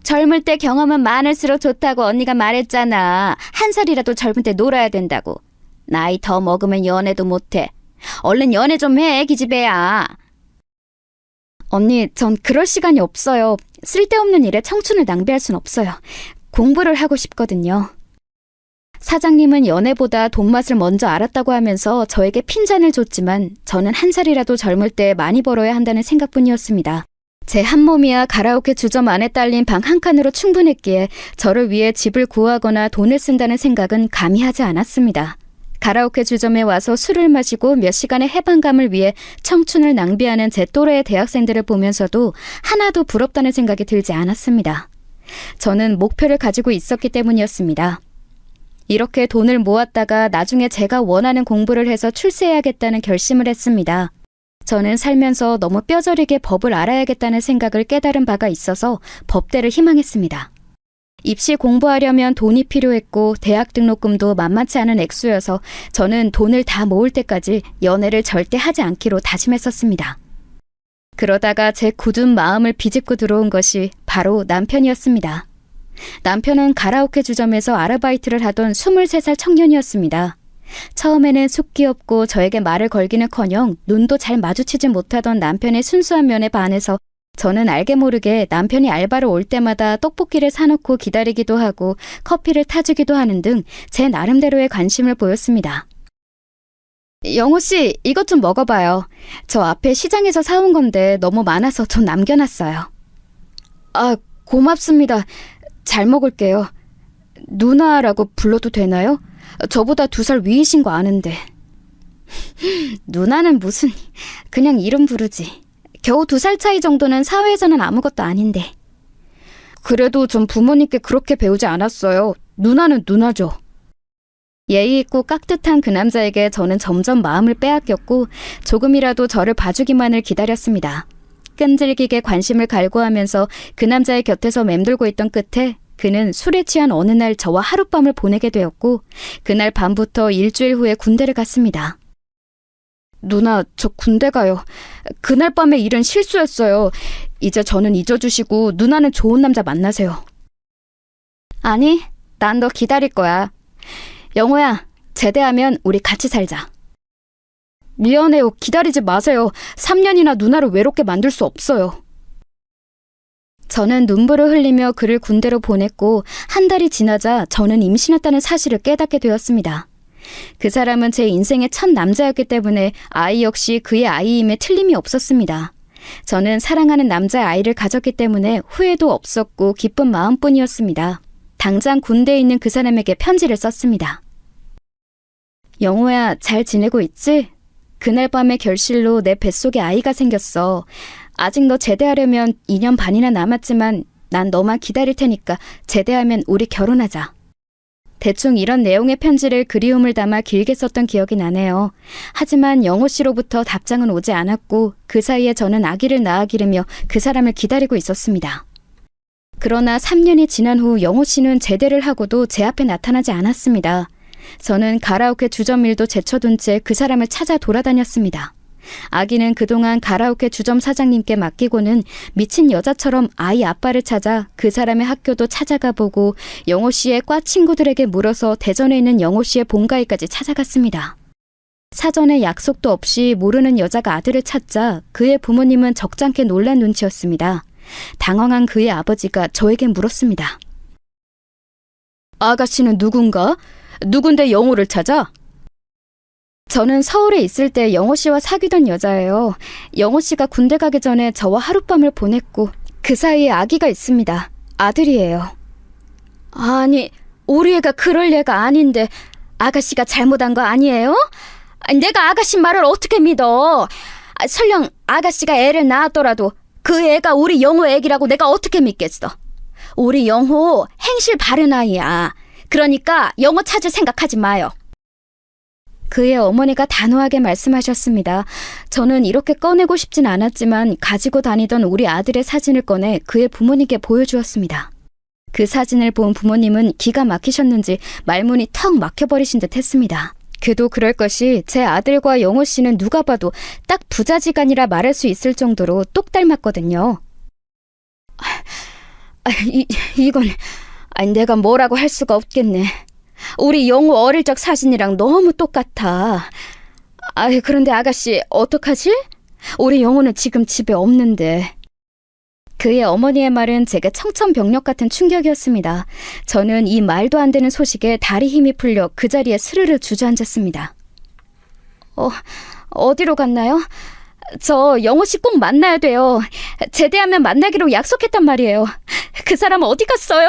젊을 때 경험은 많을수록 좋다고 언니가 말했잖아. 한 살이라도 젊을 때 놀아야 된다고. 나이 더 먹으면 연애도 못해. 얼른 연애 좀 해, 기집애야. 언니, 전 그럴 시간이 없어요. 쓸데없는 일에 청춘을 낭비할 순 없어요. 공부를 하고 싶거든요. 사장님은 연애보다 돈맛을 먼저 알았다고 하면서 저에게 핀잔을 줬지만 저는 한 살이라도 젊을 때 많이 벌어야 한다는 생각뿐이었습니다. 제 한 몸이야 가라오케 주점 안에 딸린 방 한 칸으로 충분했기에 저를 위해 집을 구하거나 돈을 쓴다는 생각은 감히 하지 않았습니다. 가라오케 주점에 와서 술을 마시고 몇 시간의 해방감을 위해 청춘을 낭비하는 제 또래의 대학생들을 보면서도 하나도 부럽다는 생각이 들지 않았습니다. 저는 목표를 가지고 있었기 때문이었습니다. 이렇게 돈을 모았다가 나중에 제가 원하는 공부를 해서 출세해야겠다는 결심을 했습니다. 저는 살면서 너무 뼈저리게 법을 알아야겠다는 생각을 깨달은 바가 있어서 법대를 희망했습니다. 입시 공부하려면 돈이 필요했고 대학 등록금도 만만치 않은 액수여서 저는 돈을 다 모을 때까지 연애를 절대 하지 않기로 다짐했었습니다. 그러다가 제 굳은 마음을 비집고 들어온 것이 바로 남편이었습니다. 남편은 가라오케 주점에서 아르바이트를 하던 23살 청년이었습니다. 처음에는 속 귀엽고 저에게 말을 걸기는커녕 눈도 잘 마주치지 못하던 남편의 순수한 면에 반해서 저는 알게 모르게 남편이 알바로 올 때마다 떡볶이를 사놓고 기다리기도 하고 커피를 타주기도 하는 등 제 나름대로의 관심을 보였습니다. 영호 씨, 이것 좀 먹어봐요. 저 앞에 시장에서 사온 건데 너무 많아서 좀 남겨놨어요. 아, 고맙습니다. 잘 먹을게요. 누나라고 불러도 되나요? 저보다 2살 위이신 거 아는데. 누나는 무슨, 그냥 이름 부르지. 겨우 2살 차이 정도는 사회에서는 아무것도 아닌데. 그래도 전 부모님께 그렇게 배우지 않았어요. 누나는 누나죠. 예의 있고 깍듯한 그 남자에게 저는 점점 마음을 빼앗겼고 조금이라도 저를 봐주기만을 기다렸습니다. 끈질기게 관심을 갈구하면서 그 남자의 곁에서 맴돌고 있던 끝에 그는 술에 취한 어느 날 저와 하룻밤을 보내게 되었고 그날 밤부터 일주일 후에 군대를 갔습니다. 누나, 저 군대 가요. 그날 밤의 일은 실수였어요. 이제 저는 잊어주시고 누나는 좋은 남자 만나세요. 아니, 난 너 기다릴 거야. 영호야, 제대하면 우리 같이 살자. 미안해요. 기다리지 마세요. 3년이나 누나를 외롭게 만들 수 없어요. 저는 눈물을 흘리며 그를 군대로 보냈고 한 달이 지나자 저는 임신했다는 사실을 깨닫게 되었습니다. 그 사람은 제 인생의 첫 남자였기 때문에 아이 역시 그의 아이임에 틀림이 없었습니다. 저는 사랑하는 남자의 아이를 가졌기 때문에 후회도 없었고 기쁜 마음뿐이었습니다. 당장 군대에 있는 그 사람에게 편지를 썼습니다. 영호야, 잘 지내고 있지? 그날 밤의 결실로 내 뱃속에 아이가 생겼어. 아직 너 제대하려면 2년 반이나 남았지만 난 너만 기다릴 테니까 제대하면 우리 결혼하자. 대충 이런 내용의 편지를 그리움을 담아 길게 썼던 기억이 나네요. 하지만 영호 씨로부터 답장은 오지 않았고 그 사이에 저는 아기를 낳아 기르며 그 사람을 기다리고 있었습니다. 그러나 3년이 지난 후 영호 씨는 제대를 하고도 제 앞에 나타나지 않았습니다. 저는 가라오케 주점 일도 제쳐둔 채 그 사람을 찾아 돌아다녔습니다. 아기는 그동안 가라오케 주점 사장님께 맡기고는 미친 여자처럼 아이 아빠를 찾아 그 사람의 학교도 찾아가 보고 영호 씨의 과 친구들에게 물어서 대전에 있는 영호 씨의 본가에까지 찾아갔습니다. 사전에 약속도 없이 모르는 여자가 아들을 찾자 그의 부모님은 적잖게 놀란 눈치였습니다. 당황한 그의 아버지가 저에게 물었습니다. 아가씨는 누군가? 누군데 영호를 찾아? 저는 서울에 있을 때 영호 씨와 사귀던 여자예요. 영호 씨가 군대 가기 전에 저와 하룻밤을 보냈고 그 사이에 아기가 있습니다. 아들이에요. 아니, 우리 애가 그럴 애가 아닌데 아가씨가 잘못한 거 아니에요? 내가 아가씨 말을 어떻게 믿어? 설령 아가씨가 애를 낳았더라도 그 애가 우리 영호 애기라고 내가 어떻게 믿겠어? 우리 영호 행실 바른 아이야. 그러니까 영호 찾을 생각하지 마요. 그의 어머니가 단호하게 말씀하셨습니다. 저는 이렇게 꺼내고 싶진 않았지만 가지고 다니던 우리 아들의 사진을 꺼내 그의 부모님께 보여주었습니다. 그 사진을 본 부모님은 기가 막히셨는지 말문이 턱 막혀버리신 듯 했습니다. 그도 그럴 것이 제 아들과 영호 씨는 누가 봐도 딱 부자지간이라 말할 수 있을 정도로 똑 닮았거든요. 이건 내가 뭐라고 할 수가 없겠네. 우리 영호 어릴 적 사진이랑 너무 똑같아. 그런데 아가씨 어떡하지? 우리 영호는 지금 집에 없는데. 그의 어머니의 말은 제게 청천벽력 같은 충격이었습니다. 저는 이 말도 안 되는 소식에 다리 힘이 풀려 그 자리에 스르르 주저앉았습니다. 어디로 갔나요? 저 영호 씨 꼭 만나야 돼요. 제대하면 만나기로 약속했단 말이에요. 그 사람 어디 갔어요?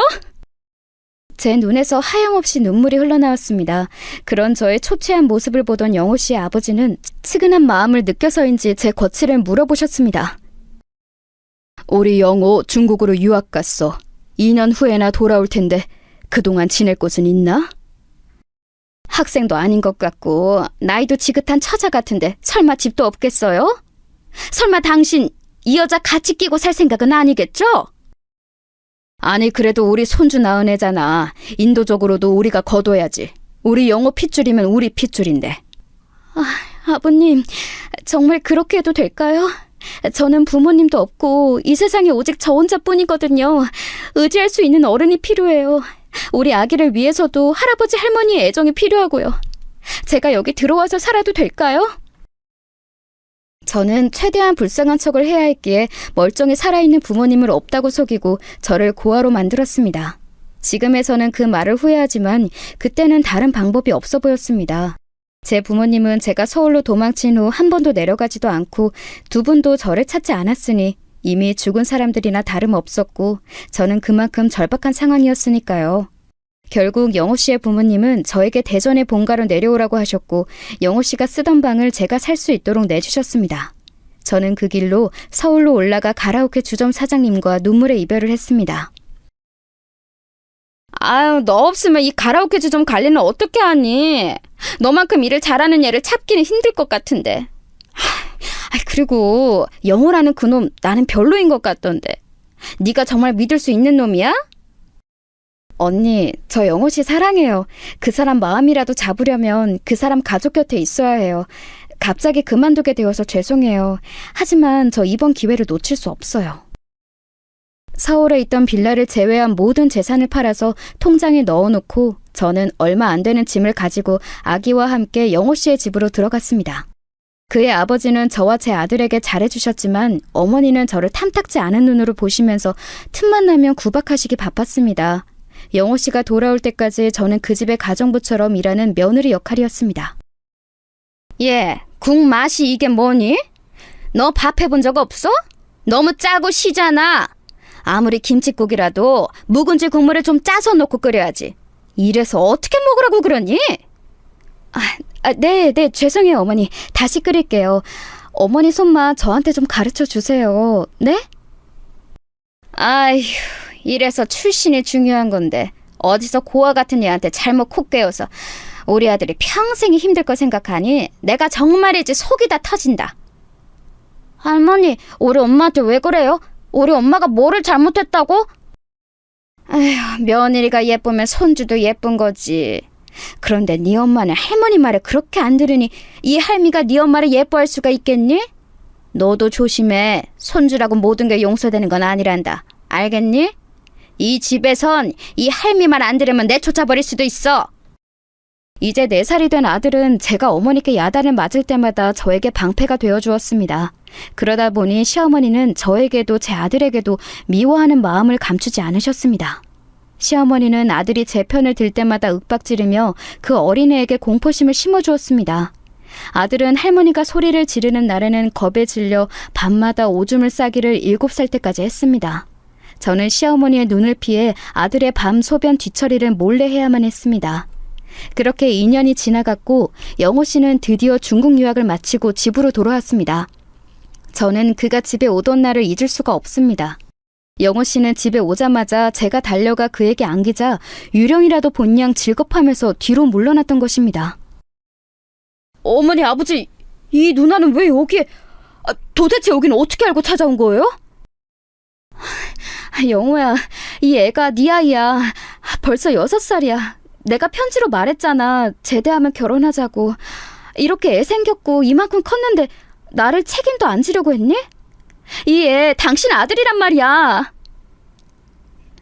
제 눈에서 하염없이 눈물이 흘러나왔습니다. 그런 저의 초췌한 모습을 보던 영호 씨의 아버지는 측은한 마음을 느껴서인지 제 거취를 물어보셨습니다. 우리 영호 중국으로 유학 갔어. 2년 후에나 돌아올 텐데 그동안 지낼 곳은 있나? 학생도 아닌 것 같고 나이도 지긋한 처자 같은데 설마 집도 없겠어요? 설마 당신 이 여자 같이 끼고 살 생각은 아니겠죠? 아니 그래도 우리 손주 낳은 애잖아. 인도적으로도 우리가 거둬야지. 우리 영호 핏줄이면 우리 핏줄인데. 아버님 정말 그렇게 해도 될까요? 저는 부모님도 없고 이 세상에 오직 저 혼자뿐이거든요. 의지할 수 있는 어른이 필요해요. 우리 아기를 위해서도 할아버지 할머니의 애정이 필요하고요. 제가 여기 들어와서 살아도 될까요? 저는 최대한 불쌍한 척을 해야 했기에 멀쩡히 살아있는 부모님을 없다고 속이고 저를 고아로 만들었습니다. 지금에서는 그 말을 후회하지만 그때는 다른 방법이 없어 보였습니다. 제 부모님은 제가 서울로 도망친 후 한 번도 내려가지도 않고 두 분도 저를 찾지 않았으니 이미 죽은 사람들이나 다름없었고 저는 그만큼 절박한 상황이었으니까요. 결국 영호 씨의 부모님은 저에게 대전의 본가로 내려오라고 하셨고 영호 씨가 쓰던 방을 제가 살 수 있도록 내주셨습니다. 저는 그 길로 서울로 올라가 가라오케 주점 사장님과 눈물의 이별을 했습니다. 아유, 너 없으면 이 가라오케 좀 관리는 어떻게 하니? 너만큼 일을 잘하는 애를 찾기는 힘들 것 같은데. 그리고 영호라는 그놈 나는 별로인 것 같던데. 네가 정말 믿을 수 있는 놈이야? 언니, 저 영호 씨 사랑해요. 그 사람 마음이라도 잡으려면 그 사람 가족 곁에 있어야 해요. 갑자기 그만두게 되어서 죄송해요. 하지만 저 이번 기회를 놓칠 수 없어요. 서울에 있던 빌라를 제외한 모든 재산을 팔아서 통장에 넣어놓고 저는 얼마 안 되는 짐을 가지고 아기와 함께 영호 씨의 집으로 들어갔습니다. 그의 아버지는 저와 제 아들에게 잘해주셨지만 어머니는 저를 탐탁지 않은 눈으로 보시면서 틈만 나면 구박하시기 바빴습니다. 영호 씨가 돌아올 때까지 저는 그 집의 가정부처럼 일하는 며느리 역할이었습니다. 예, 국 맛이 이게 뭐니? 너 밥 해본 적 없어? 너무 짜고 시잖아. 아무리 김칫국이라도 묵은지 국물을 좀 짜서 넣고 끓여야지. 이래서 어떻게 먹으라고 그러니? 네, 죄송해요, 어머니. 다시 끓일게요. 어머니 손맛 저한테 좀 가르쳐 주세요. 네? 아휴, 이래서 출신이 중요한 건데 어디서 고아 같은 애한테 잘못 콕 깨워서 우리 아들이 평생이 힘들 거 생각하니 내가 정말이지 속이 다 터진다. 할머니, 우리 엄마한테 왜 그래요? 우리 엄마가 뭐를 잘못했다고? 에휴, 며느리가 예쁘면 손주도 예쁜 거지. 그런데 네 엄마는 할머니 말을 그렇게 안 들으니 이 할미가 네 엄마를 예뻐할 수가 있겠니? 너도 조심해. 손주라고 모든 게 용서되는 건 아니란다. 알겠니? 이 집에선 이 할미 말 안 들으면 내쫓아버릴 수도 있어. 이제 4살이 된 아들은 제가 어머니께 야단을 맞을 때마다 저에게 방패가 되어주었습니다. 그러다 보니 시어머니는 저에게도 제 아들에게도 미워하는 마음을 감추지 않으셨습니다. 시어머니는 아들이 제 편을 들 때마다 윽박지르며 그 어린애에게 공포심을 심어주었습니다. 아들은 할머니가 소리를 지르는 날에는 겁에 질려 밤마다 오줌을 싸기를 7살 때까지 했습니다. 저는 시어머니의 눈을 피해 아들의 밤 소변 뒤처리를 몰래 해야만 했습니다. 그렇게 2년이 지나갔고 영호 씨는 드디어 중국 유학을 마치고 집으로 돌아왔습니다. 저는 그가 집에 오던 날을 잊을 수가 없습니다. 영호 씨는 집에 오자마자 제가 달려가 그에게 안기자 유령이라도 본 양 질겁하면서 뒤로 물러났던 것입니다. 어머니, 아버지, 이 누나는 왜 여기에... 도대체 여기는 어떻게 알고 찾아온 거예요? 영호야, 이 애가 네 아이야. 벌써 6살이야. 내가 편지로 말했잖아. 제대하면 결혼하자고. 이렇게 애 생겼고 이만큼 컸는데 나를 책임도 안 지려고 했니? 이 애 당신 아들이란 말이야.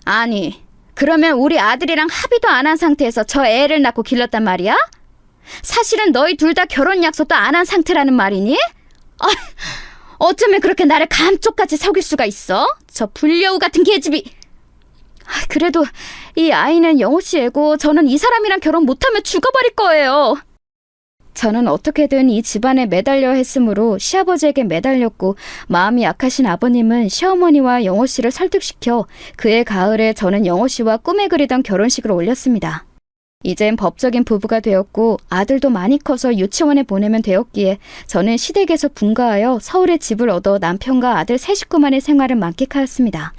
아니, 그러면 우리 아들이랑 합의도 안 한 상태에서 저 애를 낳고 길렀단 말이야? 사실은 너희 둘 다 결혼 약속도 안 한 상태라는 말이니? 어쩌면 그렇게 나를 감쪽같이 속일 수가 있어? 저 불려우 같은 계집이. 그래도 이 아이는 영호 씨 애고 저는 이 사람이랑 결혼 못하면 죽어버릴 거예요. 저는 어떻게든 이 집안에 매달려 했으므로 시아버지에게 매달렸고 마음이 약하신 아버님은 시어머니와 영호 씨를 설득시켜 그해 가을에 저는 영호 씨와 꿈에 그리던 결혼식을 올렸습니다. 이젠 법적인 부부가 되었고 아들도 많이 커서 유치원에 보내면 되었기에 저는 시댁에서 분가하여 서울에 집을 얻어 남편과 아들 세 식구만의 생활을 만끽하였습니다.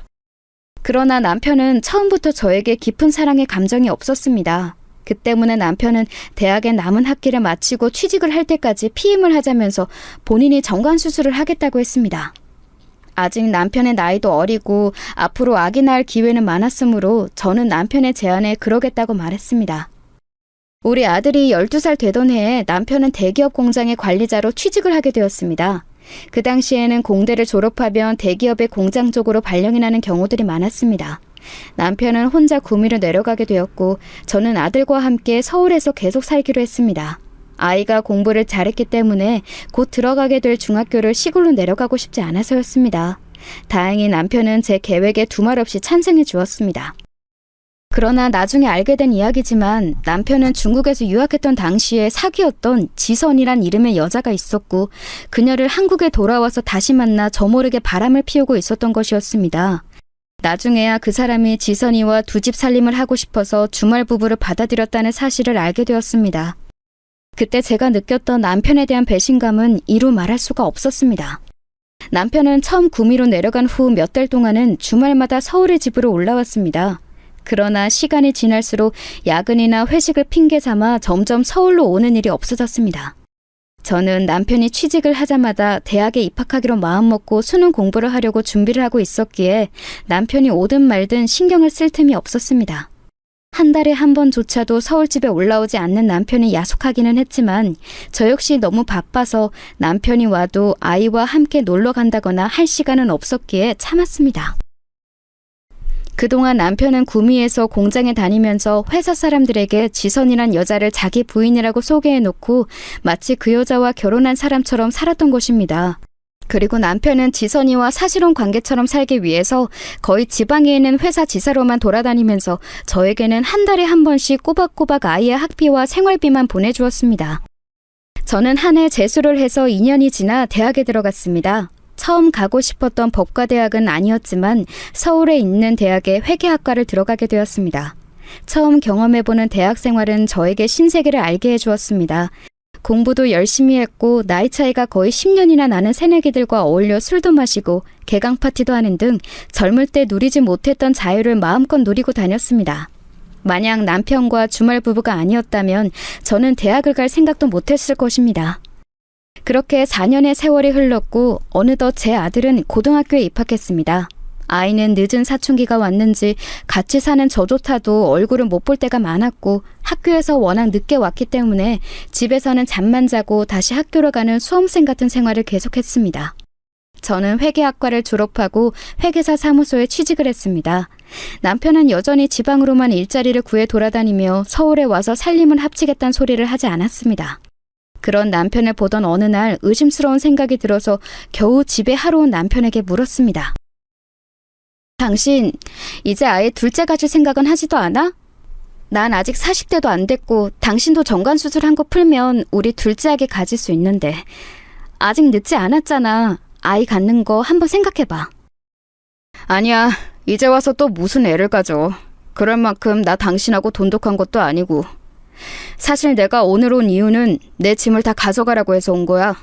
그러나 남편은 처음부터 저에게 깊은 사랑의 감정이 없었습니다. 그 때문에 남편은 대학의 남은 학기를 마치고 취직을 할 때까지 피임을 하자면서 본인이 정관수술을 하겠다고 했습니다. 아직 남편의 나이도 어리고 앞으로 아기 낳을 기회는 많았으므로 저는 남편의 제안에 그러겠다고 말했습니다. 우리 아들이 12살 되던 해에 남편은 대기업 공장의 관리자로 취직을 하게 되었습니다. 그 당시에는 공대를 졸업하면 대기업의 공장 쪽으로 발령이 나는 경우들이 많았습니다. 남편은 혼자 구미로 내려가게 되었고 저는 아들과 함께 서울에서 계속 살기로 했습니다. 아이가 공부를 잘했기 때문에 곧 들어가게 될 중학교를 시골로 내려가고 싶지 않아서였습니다. 다행히 남편은 제 계획에 두말 없이 찬성해 주었습니다. 그러나 나중에 알게 된 이야기지만 남편은 중국에서 유학했던 당시에 사귀었던 지선이란 이름의 여자가 있었고 그녀를 한국에 돌아와서 다시 만나 저 모르게 바람을 피우고 있었던 것이었습니다. 나중에야 그 사람이 지선이와 두 집 살림을 하고 싶어서 주말 부부를 받아들였다는 사실을 알게 되었습니다. 그때 제가 느꼈던 남편에 대한 배신감은 이루 말할 수가 없었습니다. 남편은 처음 구미로 내려간 후 몇 달 동안은 주말마다 서울의 집으로 올라왔습니다. 그러나 시간이 지날수록 야근이나 회식을 핑계 삼아 점점 서울로 오는 일이 없어졌습니다. 저는 남편이 취직을 하자마자 대학에 입학하기로 마음먹고 수능 공부를 하려고 준비를 하고 있었기에 남편이 오든 말든 신경을 쓸 틈이 없었습니다. 한 달에 한 번조차도 서울집에 올라오지 않는 남편이 야속하기는 했지만 저 역시 너무 바빠서 남편이 와도 아이와 함께 놀러 간다거나 할 시간은 없었기에 참았습니다. 그동안 남편은 구미에서 공장에 다니면서 회사 사람들에게 지선이란 여자를 자기 부인이라고 소개해놓고 마치 그 여자와 결혼한 사람처럼 살았던 것입니다. 그리고 남편은 지선이와 사실혼 관계처럼 살기 위해서 거의 지방에 있는 회사 지사로만 돌아다니면서 저에게는 한 달에 한 번씩 꼬박꼬박 아이의 학비와 생활비만 보내주었습니다. 저는 한 해 재수를 해서 2년이 지나 대학에 들어갔습니다. 처음 가고 싶었던 법과대학은 아니었지만 서울에 있는 대학의 회계학과를 들어가게 되었습니다. 처음 경험해보는 대학 생활은 저에게 신세계를 알게 해주었습니다. 공부도 열심히 했고 나이 차이가 거의 10년이나 나는 새내기들과 어울려 술도 마시고 개강 파티도 하는 등 젊을 때 누리지 못했던 자유를 마음껏 누리고 다녔습니다. 만약 남편과 주말 부부가 아니었다면 저는 대학을 갈 생각도 못했을 것입니다. 그렇게 4년의 세월이 흘렀고 어느덧 제 아들은 고등학교에 입학했습니다. 아이는 늦은 사춘기가 왔는지 같이 사는 저조차도 얼굴을 못 볼 때가 많았고 학교에서 워낙 늦게 왔기 때문에 집에서는 잠만 자고 다시 학교로 가는 수험생 같은 생활을 계속했습니다. 저는 회계학과를 졸업하고 회계사 사무소에 취직을 했습니다. 남편은 여전히 지방으로만 일자리를 구해 돌아다니며 서울에 와서 살림을 합치겠다는 소리를 하지 않았습니다. 그런 남편을 보던 어느 날 의심스러운 생각이 들어서 겨우 집에 하러 온 남편에게 물었습니다. 당신 이제 아예 둘째 가질 생각은 하지도 않아? 난 아직 40대도 안 됐고 당신도 정관수술한 거 풀면 우리 둘째 아기 가질 수 있는데 아직 늦지 않았잖아. 아이 갖는 거 한번 생각해봐. 아니야. 이제 와서 또 무슨 애를 가져. 그럴 만큼 나 당신하고 돈독한 것도 아니고. 사실 내가 오늘 온 이유는 내 짐을 다 가져가라고 해서 온 거야.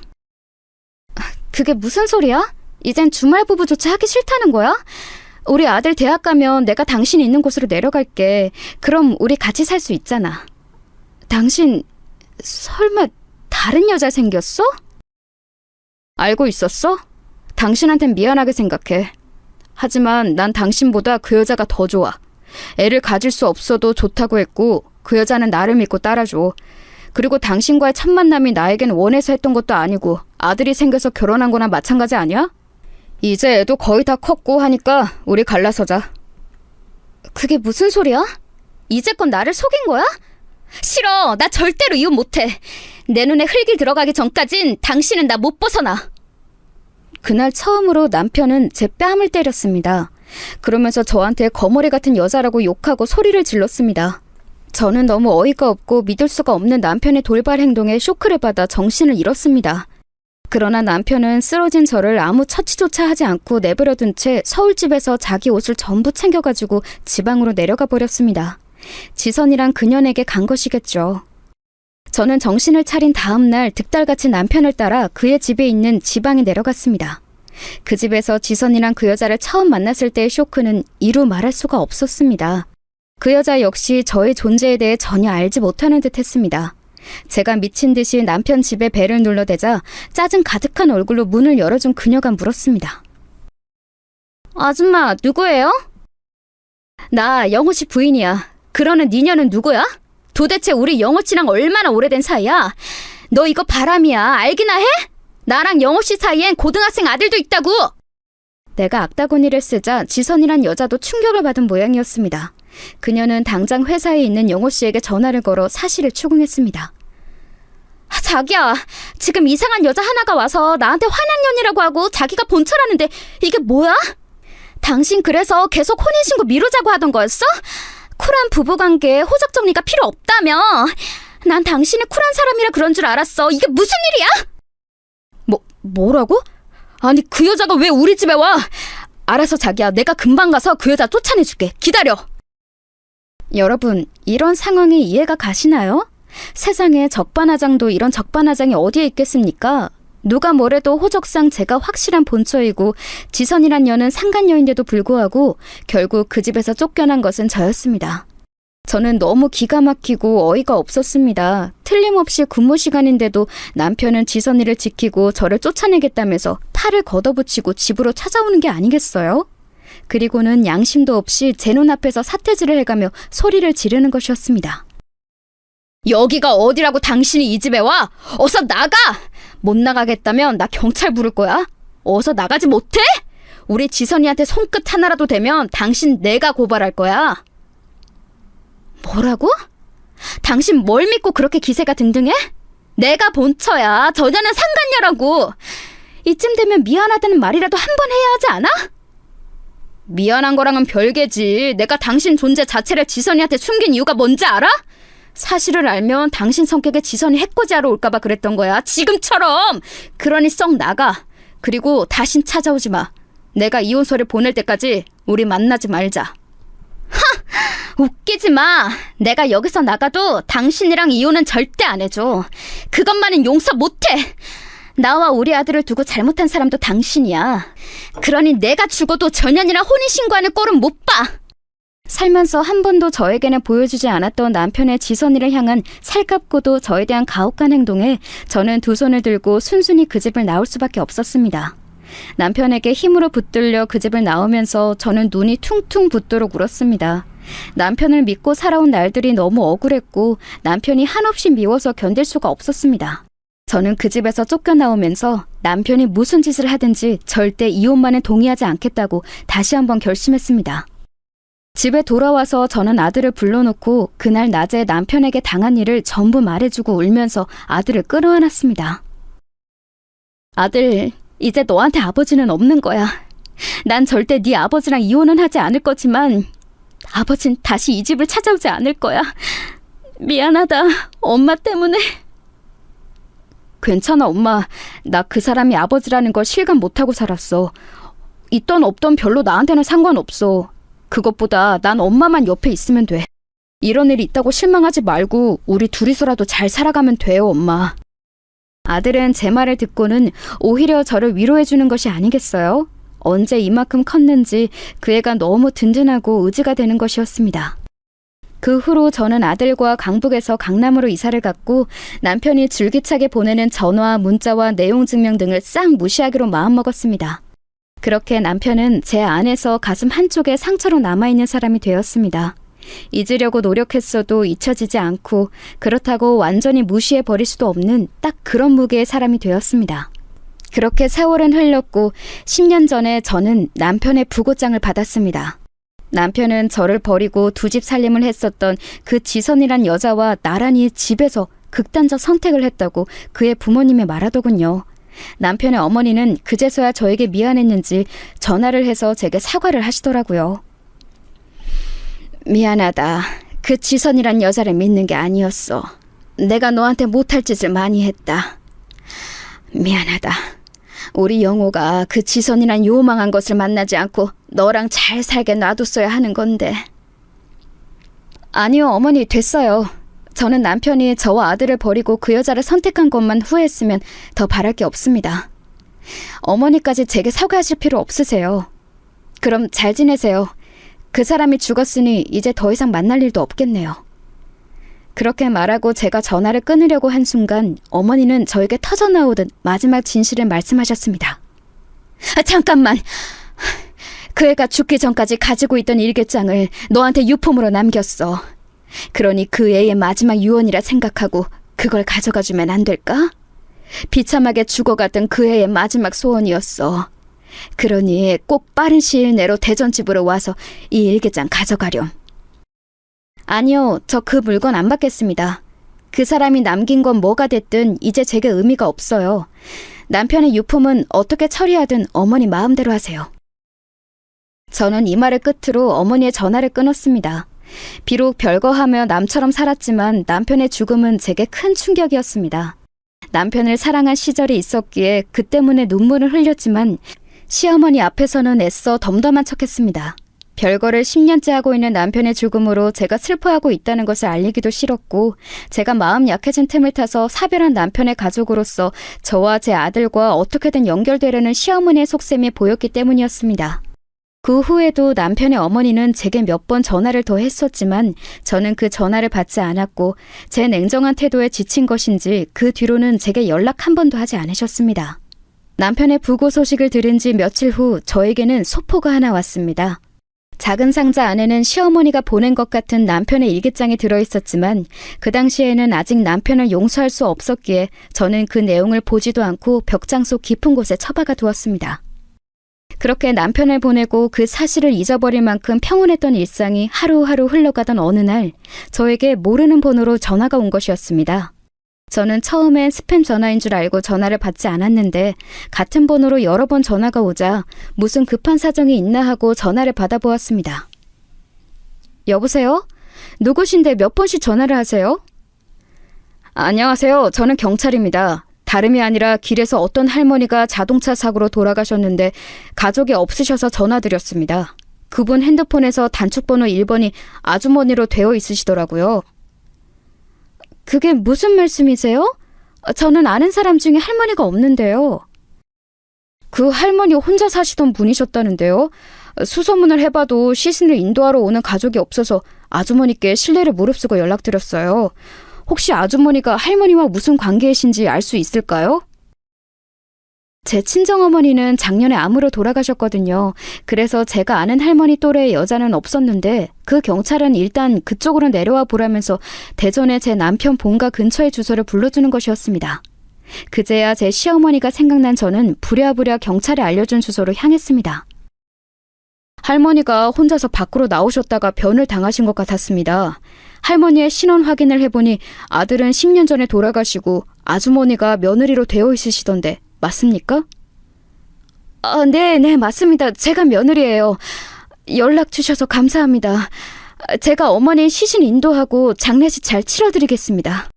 그게 무슨 소리야? 이젠 주말 부부조차 하기 싫다는 거야? 우리 아들 대학 가면 내가 당신 있는 곳으로 내려갈게. 그럼 우리 같이 살 수 있잖아. 당신 설마 다른 여자 생겼어? 알고 있었어? 당신한텐 미안하게 생각해. 하지만 난 당신보다 그 여자가 더 좋아. 애를 가질 수 없어도 좋다고 했고 그 여자는 나를 믿고 따라줘. 그리고 당신과의 첫 만남이 나에겐 원해서 했던 것도 아니고 아들이 생겨서 결혼한 거나 마찬가지 아니야? 이제 애도 거의 다 컸고 하니까 우리 갈라서자. 그게 무슨 소리야? 이제껏 나를 속인 거야? 싫어. 나 절대로 이혼 못해. 내 눈에 흙이 들어가기 전까진 당신은 나 못 벗어나. 그날 처음으로 남편은 제 뺨을 때렸습니다. 그러면서 저한테 거머리 같은 여자라고 욕하고 소리를 질렀습니다. 저는 너무 어이가 없고 믿을 수가 없는 남편의 돌발 행동에 쇼크를 받아 정신을 잃었습니다. 그러나 남편은 쓰러진 저를 아무 처치조차 하지 않고 내버려둔 채 서울집에서 자기 옷을 전부 챙겨가지고 지방으로 내려가 버렸습니다. 지선이란 그년에게 간 것이겠죠. 저는 정신을 차린 다음 날 득달같이 남편을 따라 그의 집에 있는 지방에 내려갔습니다. 그 집에서 지선이란 그 여자를 처음 만났을 때의 쇼크는 이루 말할 수가 없었습니다. 그 여자 역시 저의 존재에 대해 전혀 알지 못하는 듯 했습니다. 제가 미친 듯이 남편 집에 벨을 눌러대자 짜증 가득한 얼굴로 문을 열어준 그녀가 물었습니다. 아줌마, 누구예요? 나 영호 씨 부인이야. 그러는 니녀는 누구야? 도대체 우리 영호 씨랑 얼마나 오래된 사이야? 너 이거 바람이야. 알기나 해? 나랑 영호 씨 사이엔 고등학생 아들도 있다고! 내가 악다구니를 쓰자 지선이란 여자도 충격을 받은 모양이었습니다. 그녀는 당장 회사에 있는 영호 씨에게 전화를 걸어 사실을 추궁했습니다. 자기야, 지금 이상한 여자 하나가 와서 나한테 환양년이라고 하고 자기가 본처라는데 이게 뭐야? 당신 그래서 계속 혼인신고 미루자고 하던 거였어? 쿨한 부부관계에 호적 정리가 필요 없다며. 난 당신이 쿨한 사람이라 그런 줄 알았어. 이게 무슨 일이야? 뭐라고? 아니 그 여자가 왜 우리 집에 와? 알았어 자기야, 내가 금방 가서 그 여자 쫓아내줄게. 기다려. 여러분, 이런 상황이 이해가 가시나요? 세상에 적반하장도 이런 적반하장이 어디에 있겠습니까? 누가 뭐래도 호적상 제가 확실한 본처이고 지선이란 여는 상간녀인데도 불구하고 결국 그 집에서 쫓겨난 것은 저였습니다. 저는 너무 기가 막히고 어이가 없었습니다. 틀림없이 근무 시간인데도 남편은 지선이를 지키고 저를 쫓아내겠다면서 팔을 걷어붙이고 집으로 찾아오는 게 아니겠어요? 그리고는 양심도 없이 제 눈앞에서 사태질을 해가며 소리를 지르는 것이었습니다. 여기가 어디라고 당신이 이 집에 와? 어서 나가! 못 나가겠다면 나 경찰 부를 거야. 어서 나가지 못해? 우리 지선이한테 손끝 하나라도 대면 당신 내가 고발할 거야. 뭐라고? 당신 뭘 믿고 그렇게 기세가 등등해? 내가 본처야. 저 여자는 상간녀라고. 이쯤 되면 미안하다는 말이라도 한 번 해야 하지 않아? 미안한 거랑은 별개지. 내가 당신 존재 자체를 지선이한테 숨긴 이유가 뭔지 알아? 사실을 알면 당신 성격에 지선이 해코지하러 올까봐 그랬던 거야. 지금처럼. 그러니 썩 나가. 그리고 다신 찾아오지 마. 내가 이혼서를 보낼 때까지 우리 만나지 말자. 웃기지 마. 내가 여기서 나가도 당신이랑 이혼은 절대 안 해줘. 그것만은 용서 못해. 나와 우리 아들을 두고 잘못한 사람도 당신이야. 그러니 내가 죽어도 전현이랑 혼인신고하는 꼴은 못 봐. 살면서 한 번도 저에게는 보여주지 않았던 남편의 지선이를 향한 살갑고도 저에 대한 가혹한 행동에 저는 두 손을 들고 순순히 그 집을 나올 수밖에 없었습니다. 남편에게 힘으로 붙들려 그 집을 나오면서 저는 눈이 퉁퉁 붓도록 울었습니다. 남편을 믿고 살아온 날들이 너무 억울했고 남편이 한없이 미워서 견딜 수가 없었습니다. 저는 그 집에서 쫓겨나오면서 남편이 무슨 짓을 하든지 절대 이혼만은 동의하지 않겠다고 다시 한번 결심했습니다. 집에 돌아와서 저는 아들을 불러놓고 그날 낮에 남편에게 당한 일을 전부 말해주고 울면서 아들을 끌어안았습니다. 아들, 이제 너한테 아버지는 없는 거야. 난 절대 네 아버지랑 이혼은 하지 않을 거지만 아버진 다시 이 집을 찾아오지 않을 거야. 미안하다, 엄마 때문에. 괜찮아, 엄마. 나 그 사람이 아버지라는 걸 실감 못하고 살았어. 있던 없던 별로 나한테는 상관없어. 그것보다 난 엄마만 옆에 있으면 돼. 이런 일이 있다고 실망하지 말고 우리 둘이서라도 잘 살아가면 돼요, 엄마. 아들은 제 말을 듣고는 오히려 저를 위로해주는 것이 아니겠어요? 언제 이만큼 컸는지 그 애가 너무 든든하고 의지가 되는 것이었습니다. 그 후로 저는 아들과 강북에서 강남으로 이사를 갔고 남편이 줄기차게 보내는 전화, 문자와 내용 증명 등을 싹 무시하기로 마음먹었습니다. 그렇게 남편은 제 안에서 가슴 한쪽에 상처로 남아있는 사람이 되었습니다. 잊으려고 노력했어도 잊혀지지 않고 그렇다고 완전히 무시해버릴 수도 없는 딱 그런 무게의 사람이 되었습니다. 그렇게 세월은 흘렀고 10년 전에 저는 남편의 부고장을 받았습니다. 남편은 저를 버리고 두 집 살림을 했었던 그 지선이란 여자와 나란히 집에서 극단적 선택을 했다고 그의 부모님이 말하더군요. 남편의 어머니는 그제서야 저에게 미안했는지 전화를 해서 제게 사과를 하시더라고요. 미안하다. 그 지선이란 여자를 믿는 게 아니었어. 내가 너한테 못할 짓을 많이 했다. 미안하다. 우리 영호가 그 지선이란 요망한 것을 만나지 않고 너랑 잘 살게 놔뒀어야 하는 건데. 아니요, 어머니, 됐어요. 저는 남편이 저와 아들을 버리고 그 여자를 선택한 것만 후회했으면 더 바랄 게 없습니다. 어머니까지 제게 사과하실 필요 없으세요. 그럼 잘 지내세요. 그 사람이 죽었으니 이제 더 이상 만날 일도 없겠네요. 그렇게 말하고 제가 전화를 끊으려고 한 순간 어머니는 저에게 터져나오듯 마지막 진실을 말씀하셨습니다. 잠깐만! 그 애가 죽기 전까지 가지고 있던 일기장을 너한테 유품으로 남겼어. 그러니 그 애의 마지막 유언이라 생각하고 그걸 가져가주면 안 될까? 비참하게 죽어갔던 그 애의 마지막 소원이었어. 그러니 꼭 빠른 시일 내로 대전집으로 와서 이 일기장 가져가렴. 아니요, 저 그 물건 안 받겠습니다. 그 사람이 남긴 건 뭐가 됐든 이제 제게 의미가 없어요. 남편의 유품은 어떻게 처리하든 어머니 마음대로 하세요. 저는 이 말을 끝으로 어머니의 전화를 끊었습니다. 비록 별거하며 남처럼 살았지만 남편의 죽음은 제게 큰 충격이었습니다. 남편을 사랑한 시절이 있었기에 그 때문에 눈물을 흘렸지만 시어머니 앞에서는 애써 덤덤한 척했습니다. 별거를 10년째 하고 있는 남편의 죽음으로 제가 슬퍼하고 있다는 것을 알리기도 싫었고, 제가 마음 약해진 틈을 타서 사별한 남편의 가족으로서 저와 제 아들과 어떻게든 연결되려는 시어머니의 속셈이 보였기 때문이었습니다. 그 후에도 남편의 어머니는 제게 몇 번 전화를 더 했었지만 저는 그 전화를 받지 않았고, 제 냉정한 태도에 지친 것인지 그 뒤로는 제게 연락 한 번도 하지 않으셨습니다. 남편의 부고 소식을 들은 지 며칠 후 저에게는 소포가 하나 왔습니다. 작은 상자 안에는 시어머니가 보낸 것 같은 남편의 일기장이 들어있었지만 그 당시에는 아직 남편을 용서할 수 없었기에 저는 그 내용을 보지도 않고 벽장 속 깊은 곳에 처박아 두었습니다. 그렇게 남편을 보내고 그 사실을 잊어버릴 만큼 평온했던 일상이 하루하루 흘러가던 어느 날 저에게 모르는 번호로 전화가 온 것이었습니다. 저는 처음엔 스팸 전화인 줄 알고 전화를 받지 않았는데 같은 번호로 여러 번 전화가 오자 무슨 급한 사정이 있나 하고 전화를 받아보았습니다. 여보세요? 누구신데 몇 번씩 전화를 하세요? 안녕하세요. 저는 경찰입니다. 다름이 아니라 길에서 어떤 할머니가 자동차 사고로 돌아가셨는데 가족이 없으셔서 전화드렸습니다. 그분 핸드폰에서 단축번호 1번이 아주머니로 되어 있으시더라고요. 그게 무슨 말씀이세요? 저는 아는 사람 중에 할머니가 없는데요. 그 할머니 혼자 사시던 분이셨다는데요. 수소문을 해봐도 시신을 인도하러 오는 가족이 없어서 아주머니께 실례를 무릅쓰고 연락드렸어요. 혹시 아주머니가 할머니와 무슨 관계이신지 알 수 있을까요? 제 친정어머니는 작년에 암으로 돌아가셨거든요. 그래서 제가 아는 할머니 또래의 여자는 없었는데 그 경찰은 일단 그쪽으로 내려와 보라면서 대전에 제 남편 본가 근처의 주소를 불러주는 것이었습니다. 그제야 제 시어머니가 생각난 저는 부랴부랴 경찰에 알려준 주소로 향했습니다. 할머니가 혼자서 밖으로 나오셨다가 변을 당하신 것 같았습니다. 할머니의 신원 확인을 해보니 아들은 10년 전에 돌아가시고 아주머니가 며느리로 되어 있으시던데 맞습니까? 네, 맞습니다. 제가 며느리예요. 연락 주셔서 감사합니다. 제가 어머니 시신 인도하고 장례식 잘 치러드리겠습니다.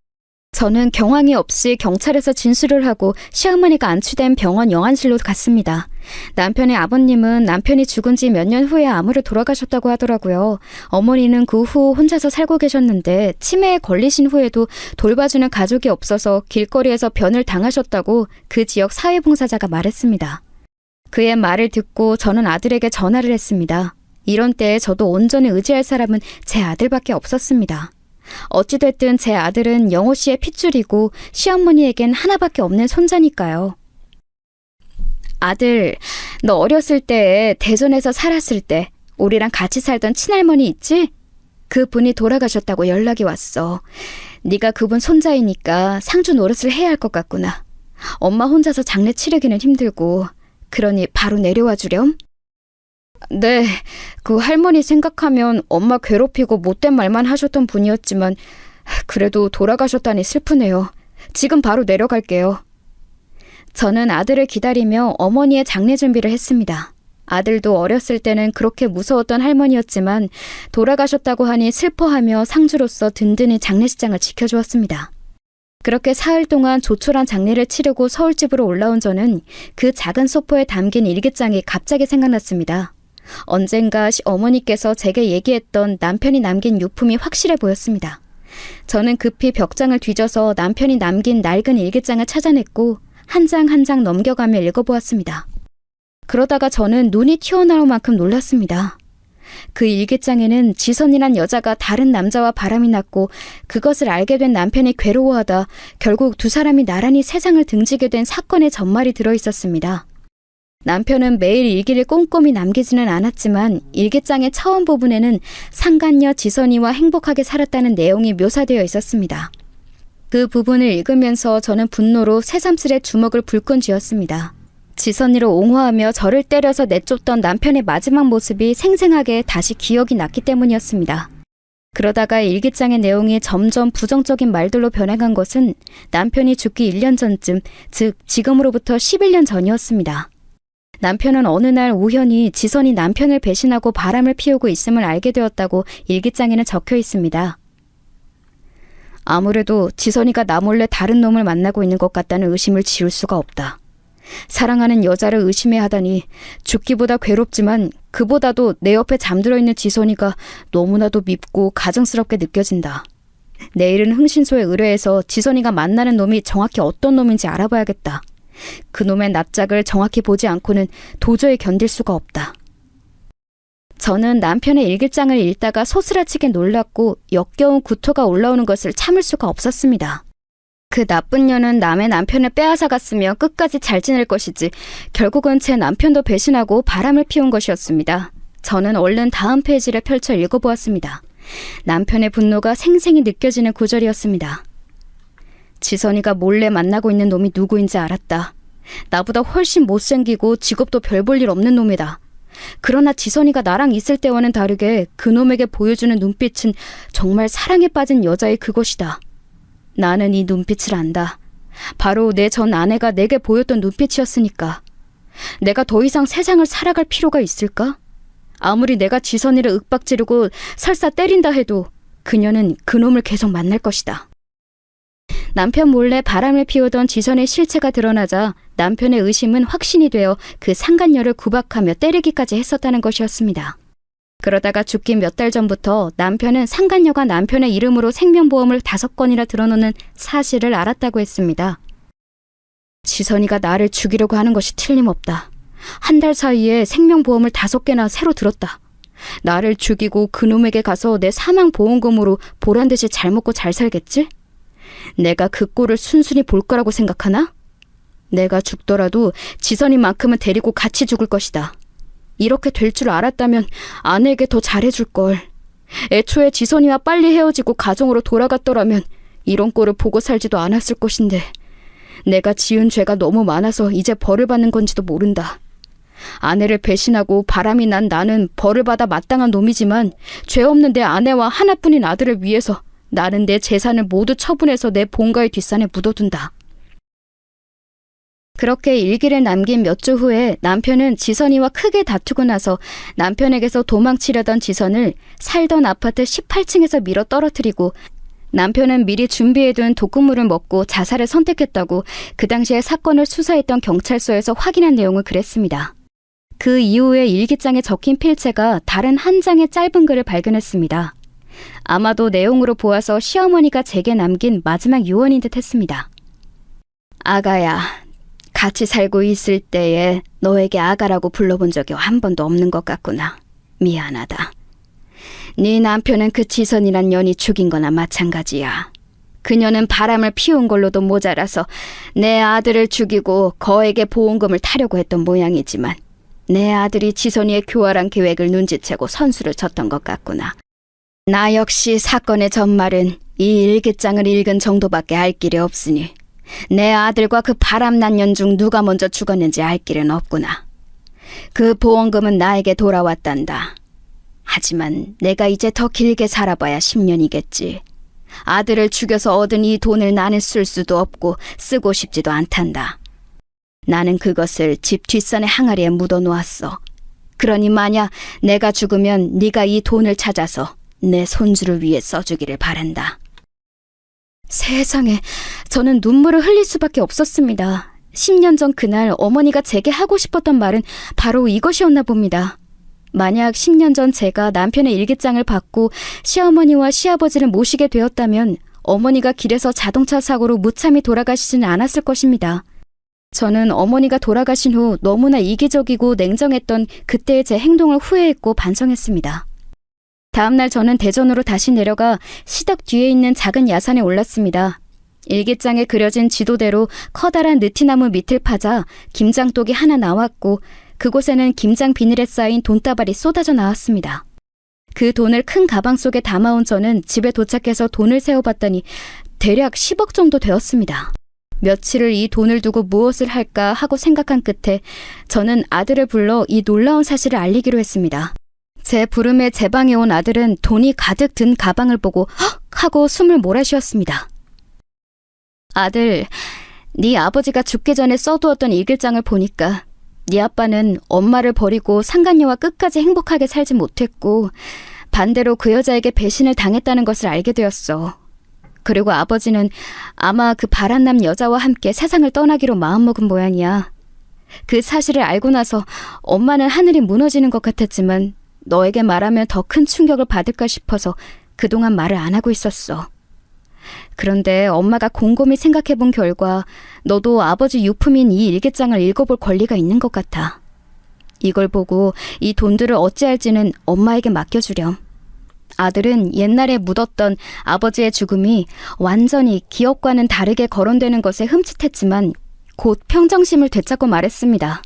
저는 경황이 없이 경찰에서 진술을 하고 시어머니가 안치된 병원 영안실로 갔습니다. 남편의 아버님은 남편이 죽은 지 몇 년 후에 암으로 돌아가셨다고 하더라고요. 어머니는 그 후 혼자서 살고 계셨는데 치매에 걸리신 후에도 돌봐주는 가족이 없어서 길거리에서 변을 당하셨다고 그 지역 사회봉사자가 말했습니다. 그의 말을 듣고 저는 아들에게 전화를 했습니다. 이런 때에 저도 온전히 의지할 사람은 제 아들밖에 없었습니다. 어찌됐든 제 아들은 영호 씨의 핏줄이고 시어머니에겐 하나밖에 없는 손자니까요. 아들, 너 어렸을 때 대전에서 살았을 때 우리랑 같이 살던 친할머니 있지? 그분이 돌아가셨다고 연락이 왔어. 네가 그분 손자이니까 상주 노릇을 해야 할 것 같구나. 엄마 혼자서 장례 치르기는 힘들고 그러니 바로 내려와 주렴. 네, 그 할머니 생각하면 엄마 괴롭히고 못된 말만 하셨던 분이었지만 그래도 돌아가셨다니 슬프네요. 지금 바로 내려갈게요. 저는 아들을 기다리며 어머니의 장례 준비를 했습니다. 아들도 어렸을 때는 그렇게 무서웠던 할머니였지만 돌아가셨다고 하니 슬퍼하며 상주로서 든든히 장례식장을 지켜주었습니다. 그렇게 사흘 동안 조촐한 장례를 치르고 서울집으로 올라온 저는 그 작은 소포에 담긴 일기장이 갑자기 생각났습니다. 언젠가 어머니께서 제게 얘기했던 남편이 남긴 유품이 확실해 보였습니다. 저는 급히 벽장을 뒤져서 남편이 남긴 낡은 일기장을 찾아냈고 한 장 한 장 넘겨가며 읽어보았습니다. 그러다가 저는 눈이 튀어나올 만큼 놀랐습니다. 그 일기장에는 지선이란 여자가 다른 남자와 바람이 났고 그것을 알게 된 남편이 괴로워하다 결국 두 사람이 나란히 세상을 등지게 된 사건의 전말이 들어있었습니다. 남편은 매일 일기를 꼼꼼히 남기지는 않았지만 일기장의 처음 부분에는 상간녀 지선이와 행복하게 살았다는 내용이 묘사되어 있었습니다. 그 부분을 읽으면서 저는 분노로 새삼스레 주먹을 불끈 쥐었습니다. 지선이를 옹호하며 저를 때려서 내쫓던 남편의 마지막 모습이 생생하게 다시 기억이 났기 때문이었습니다. 그러다가 일기장의 내용이 점점 부정적인 말들로 변해간 것은 남편이 죽기 1년 전쯤, 즉 지금으로부터 11년 전이었습니다. 남편은 어느 날 우연히 지선이 남편을 배신하고 바람을 피우고 있음을 알게 되었다고 일기장에는 적혀 있습니다. 아무래도 지선이가 나 몰래 다른 놈을 만나고 있는 것 같다는 의심을 지울 수가 없다. 사랑하는 여자를 의심해 하다니 죽기보다 괴롭지만 그보다도 내 옆에 잠들어 있는 지선이가 너무나도 밉고 가증스럽게 느껴진다. 내일은 흥신소에 의뢰해서 지선이가 만나는 놈이 정확히 어떤 놈인지 알아봐야겠다. 그 놈의 납작을 정확히 보지 않고는 도저히 견딜 수가 없다. 저는 남편의 일기장을 읽다가 소스라치게 놀랐고 역겨운 구토가 올라오는 것을 참을 수가 없었습니다. 그 나쁜 년은 남의 남편을 빼앗아갔으며 끝까지 잘 지낼 것이지 결국은 제 남편도 배신하고 바람을 피운 것이었습니다. 저는 얼른 다음 페이지를 펼쳐 읽어보았습니다. 남편의 분노가 생생히 느껴지는 구절이었습니다. 지선이가 몰래 만나고 있는 놈이 누구인지 알았다. 나보다 훨씬 못생기고 직업도 별 볼 일 없는 놈이다. 그러나 지선이가 나랑 있을 때와는 다르게 그놈에게 보여주는 눈빛은 정말 사랑에 빠진 여자의 그것이다. 나는 이 눈빛을 안다. 바로 내 전 아내가 내게 보였던 눈빛이었으니까. 내가 더 이상 세상을 살아갈 필요가 있을까? 아무리 내가 지선이를 윽박지르고 설사 때린다 해도 그녀는 그놈을 계속 만날 것이다. 남편 몰래 바람을 피우던 지선의 실체가 드러나자 남편의 의심은 확신이 되어 그 상간녀를 구박하며 때리기까지 했었다는 것이었습니다. 그러다가 죽기 몇 달 전부터 남편은 상간녀가 남편의 이름으로 생명보험을 5건이나 들어놓는 사실을 알았다고 했습니다. 지선이가 나를 죽이려고 하는 것이 틀림없다. 한 달 사이에 생명보험을 5개나 새로 들었다. 나를 죽이고 그놈에게 가서 내 사망보험금으로 보란듯이 잘 먹고 잘 살겠지? 내가 그 꼴을 순순히 볼 거라고 생각하나? 내가 죽더라도 지선이만큼은 데리고 같이 죽을 것이다. 이렇게 될 줄 알았다면 아내에게 더 잘해줄걸. 애초에 지선이와 빨리 헤어지고 가정으로 돌아갔더라면 이런 꼴을 보고 살지도 않았을 것인데 내가 지은 죄가 너무 많아서 이제 벌을 받는 건지도 모른다. 아내를 배신하고 바람이 난 나는 벌을 받아 마땅한 놈이지만 죄 없는 내 아내와 하나뿐인 아들을 위해서 나는 내 재산을 모두 처분해서 내 본가의 뒷산에 묻어둔다. 그렇게 일기를 남긴 몇 주 후에 남편은 지선이와 크게 다투고 나서 남편에게서 도망치려던 지선을 살던 아파트 18층에서 밀어 떨어뜨리고 남편은 미리 준비해둔 독극물을 먹고 자살을 선택했다고 그 당시에 사건을 수사했던 경찰서에서 확인한 내용을 그랬습니다. 그 이후에 일기장에 적힌 필체가 다른 한 장의 짧은 글을 발견했습니다. 아마도 내용으로 보아서 시어머니가 제게 남긴 마지막 유언인 듯 했습니다. 아가야, 같이 살고 있을 때에 너에게 아가라고 불러본 적이 한 번도 없는 것 같구나. 미안하다. 네 남편은 그 지선이란 년이 죽인 거나 마찬가지야. 그녀는 바람을 피운 걸로도 모자라서 내 아들을 죽이고 거액의 보험금을 타려고 했던 모양이지만 내 아들이 지선이의 교활한 계획을 눈치채고 선수를 쳤던 것 같구나. 나 역시 사건의 전말은 이 일기장을 읽은 정도밖에 알 길이 없으니 내 아들과 그 바람난 년 중 누가 먼저 죽었는지 알 길은 없구나. 그 보험금은 나에게 돌아왔단다. 하지만 내가 이제 더 길게 살아봐야 10년이겠지. 아들을 죽여서 얻은 이 돈을 나는 쓸 수도 없고 쓰고 싶지도 않단다. 나는 그것을 집 뒷산의 항아리에 묻어놓았어. 그러니 만약 내가 죽으면 네가 이 돈을 찾아서 내 손주를 위해 써주기를 바란다. 세상에, 저는 눈물을 흘릴 수밖에 없었습니다. 10년 전 그날 어머니가 제게 하고 싶었던 말은 바로 이것이었나 봅니다. 만약 10년 전 제가 남편의 일기장을 받고 시어머니와 시아버지를 모시게 되었다면 어머니가 길에서 자동차 사고로 무참히 돌아가시지는 않았을 것입니다. 저는 어머니가 돌아가신 후 너무나 이기적이고 냉정했던 그때의 제 행동을 후회했고 반성했습니다. 다음날 저는 대전으로 다시 내려가 시덕 뒤에 있는 작은 야산에 올랐습니다. 일기장에 그려진 지도대로 커다란 느티나무 밑을 파자 김장독이 하나 나왔고 그곳에는 김장 비닐에 쌓인 돈다발이 쏟아져 나왔습니다. 그 돈을 큰 가방 속에 담아온 저는 집에 도착해서 돈을 세어봤더니 대략 10억 정도 되었습니다. 며칠을 이 돈을 두고 무엇을 할까 하고 생각한 끝에 저는 아들을 불러 이 놀라운 사실을 알리기로 했습니다. 제 부름에 제 방에 온 아들은 돈이 가득 든 가방을 보고 헉! 하고 숨을 몰아쉬었습니다. 아들, 네 아버지가 죽기 전에 써두었던 일기장을 보니까 네 아빠는 엄마를 버리고 상간녀와 끝까지 행복하게 살지 못했고 반대로 그 여자에게 배신을 당했다는 것을 알게 되었어. 그리고 아버지는 아마 그 바람남 여자와 함께 세상을 떠나기로 마음먹은 모양이야. 그 사실을 알고 나서 엄마는 하늘이 무너지는 것 같았지만 너에게 말하면 더 큰 충격을 받을까 싶어서 그동안 말을 안 하고 있었어. 그런데 엄마가 곰곰이 생각해 본 결과 너도 아버지 유품인 이 일기장을 읽어볼 권리가 있는 것 같아. 이걸 보고 이 돈들을 어찌할지는 엄마에게 맡겨주렴. 아들은 옛날에 묻었던 아버지의 죽음이 완전히 기억과는 다르게 거론되는 것에 흠칫했지만 곧 평정심을 되찾고 말했습니다.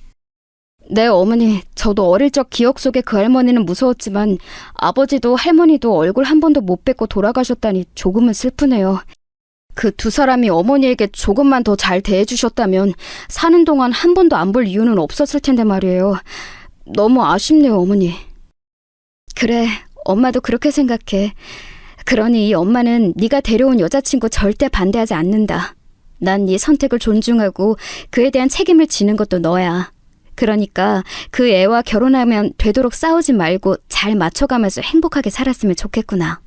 네, 어머니, 저도 어릴 적 기억 속의 그 할머니는 무서웠지만 아버지도 할머니도 얼굴 한 번도 못 뵙고 돌아가셨다니 조금은 슬프네요. 그 두 사람이 어머니에게 조금만 더 잘 대해주셨다면 사는 동안 한 번도 안 볼 이유는 없었을 텐데 말이에요. 너무 아쉽네요, 어머니. 그래, 엄마도 그렇게 생각해. 그러니 이 엄마는 네가 데려온 여자친구 절대 반대하지 않는다. 난 네 선택을 존중하고 그에 대한 책임을 지는 것도 너야. 그러니까 그 애와 결혼하면 되도록 싸우지 말고 잘 맞춰가면서 행복하게 살았으면 좋겠구나.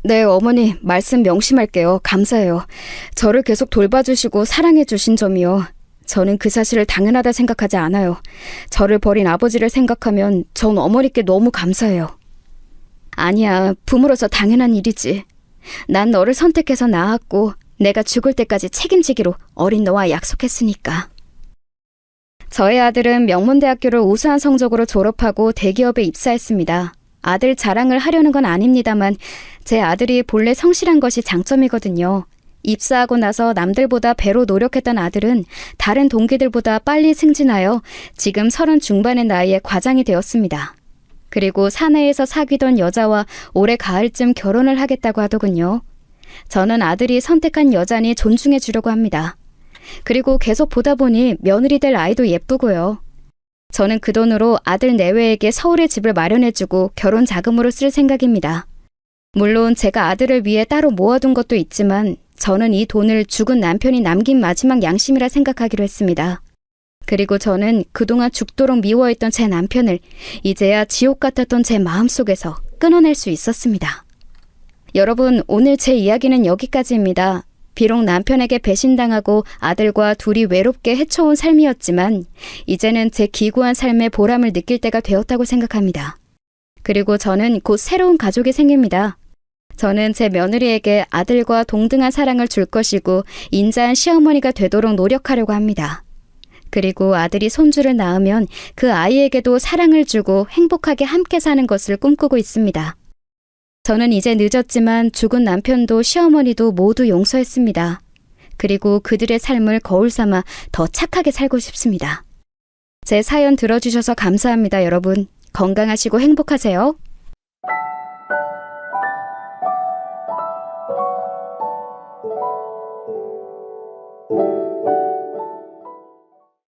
네, 어머니, 말씀 명심할게요. 감사해요. 저를 계속 돌봐주시고 사랑해주신 점이요. 저는 그 사실을 당연하다 생각하지 않아요. 저를 버린 아버지를 생각하면 전 어머니께 너무 감사해요. 아니야, 부모로서 당연한 일이지. 난 너를 선택해서 낳았고 내가 죽을 때까지 책임지기로 어린 너와 약속했으니까. 저희 아들은 명문대학교를 우수한 성적으로 졸업하고 대기업에 입사했습니다. 아들 자랑을 하려는 건 아닙니다만 제 아들이 본래 성실한 것이 장점이거든요. 입사하고 나서 남들보다 배로 노력했던 아들은 다른 동기들보다 빨리 승진하여 지금 30 중반의 나이에 과장이 되었습니다. 그리고 사내에서 사귀던 여자와 올해 가을쯤 결혼을 하겠다고 하더군요. 저는 아들이 선택한 여자니 존중해 주려고 합니다. 그리고 계속 보다 보니 며느리 될 아이도 예쁘고요. 저는 그 돈으로 아들 내외에게 서울에 집을 마련해주고 결혼 자금으로 쓸 생각입니다. 물론 제가 아들을 위해 따로 모아둔 것도 있지만 저는 이 돈을 죽은 남편이 남긴 마지막 양심이라 생각하기로 했습니다. 그리고 저는 그동안 죽도록 미워했던 제 남편을 이제야 지옥 같았던 제 마음속에서 끊어낼 수 있었습니다. 여러분, 오늘 제 이야기는 여기까지입니다. 비록 남편에게 배신당하고 아들과 둘이 외롭게 헤쳐온 삶이었지만 이제는 제 기구한 삶의 보람을 느낄 때가 되었다고 생각합니다. 그리고 저는 곧 새로운 가족이 생깁니다. 저는 제 며느리에게 아들과 동등한 사랑을 줄 것이고 인자한 시어머니가 되도록 노력하려고 합니다. 그리고 아들이 손주를 낳으면 그 아이에게도 사랑을 주고 행복하게 함께 사는 것을 꿈꾸고 있습니다. 저는 이제 늦었지만 죽은 남편도 시어머니도 모두 용서했습니다. 그리고 그들의 삶을 거울 삼아 더 착하게 살고 싶습니다. 제 사연 들어주셔서 감사합니다, 여러분. 건강하시고 행복하세요.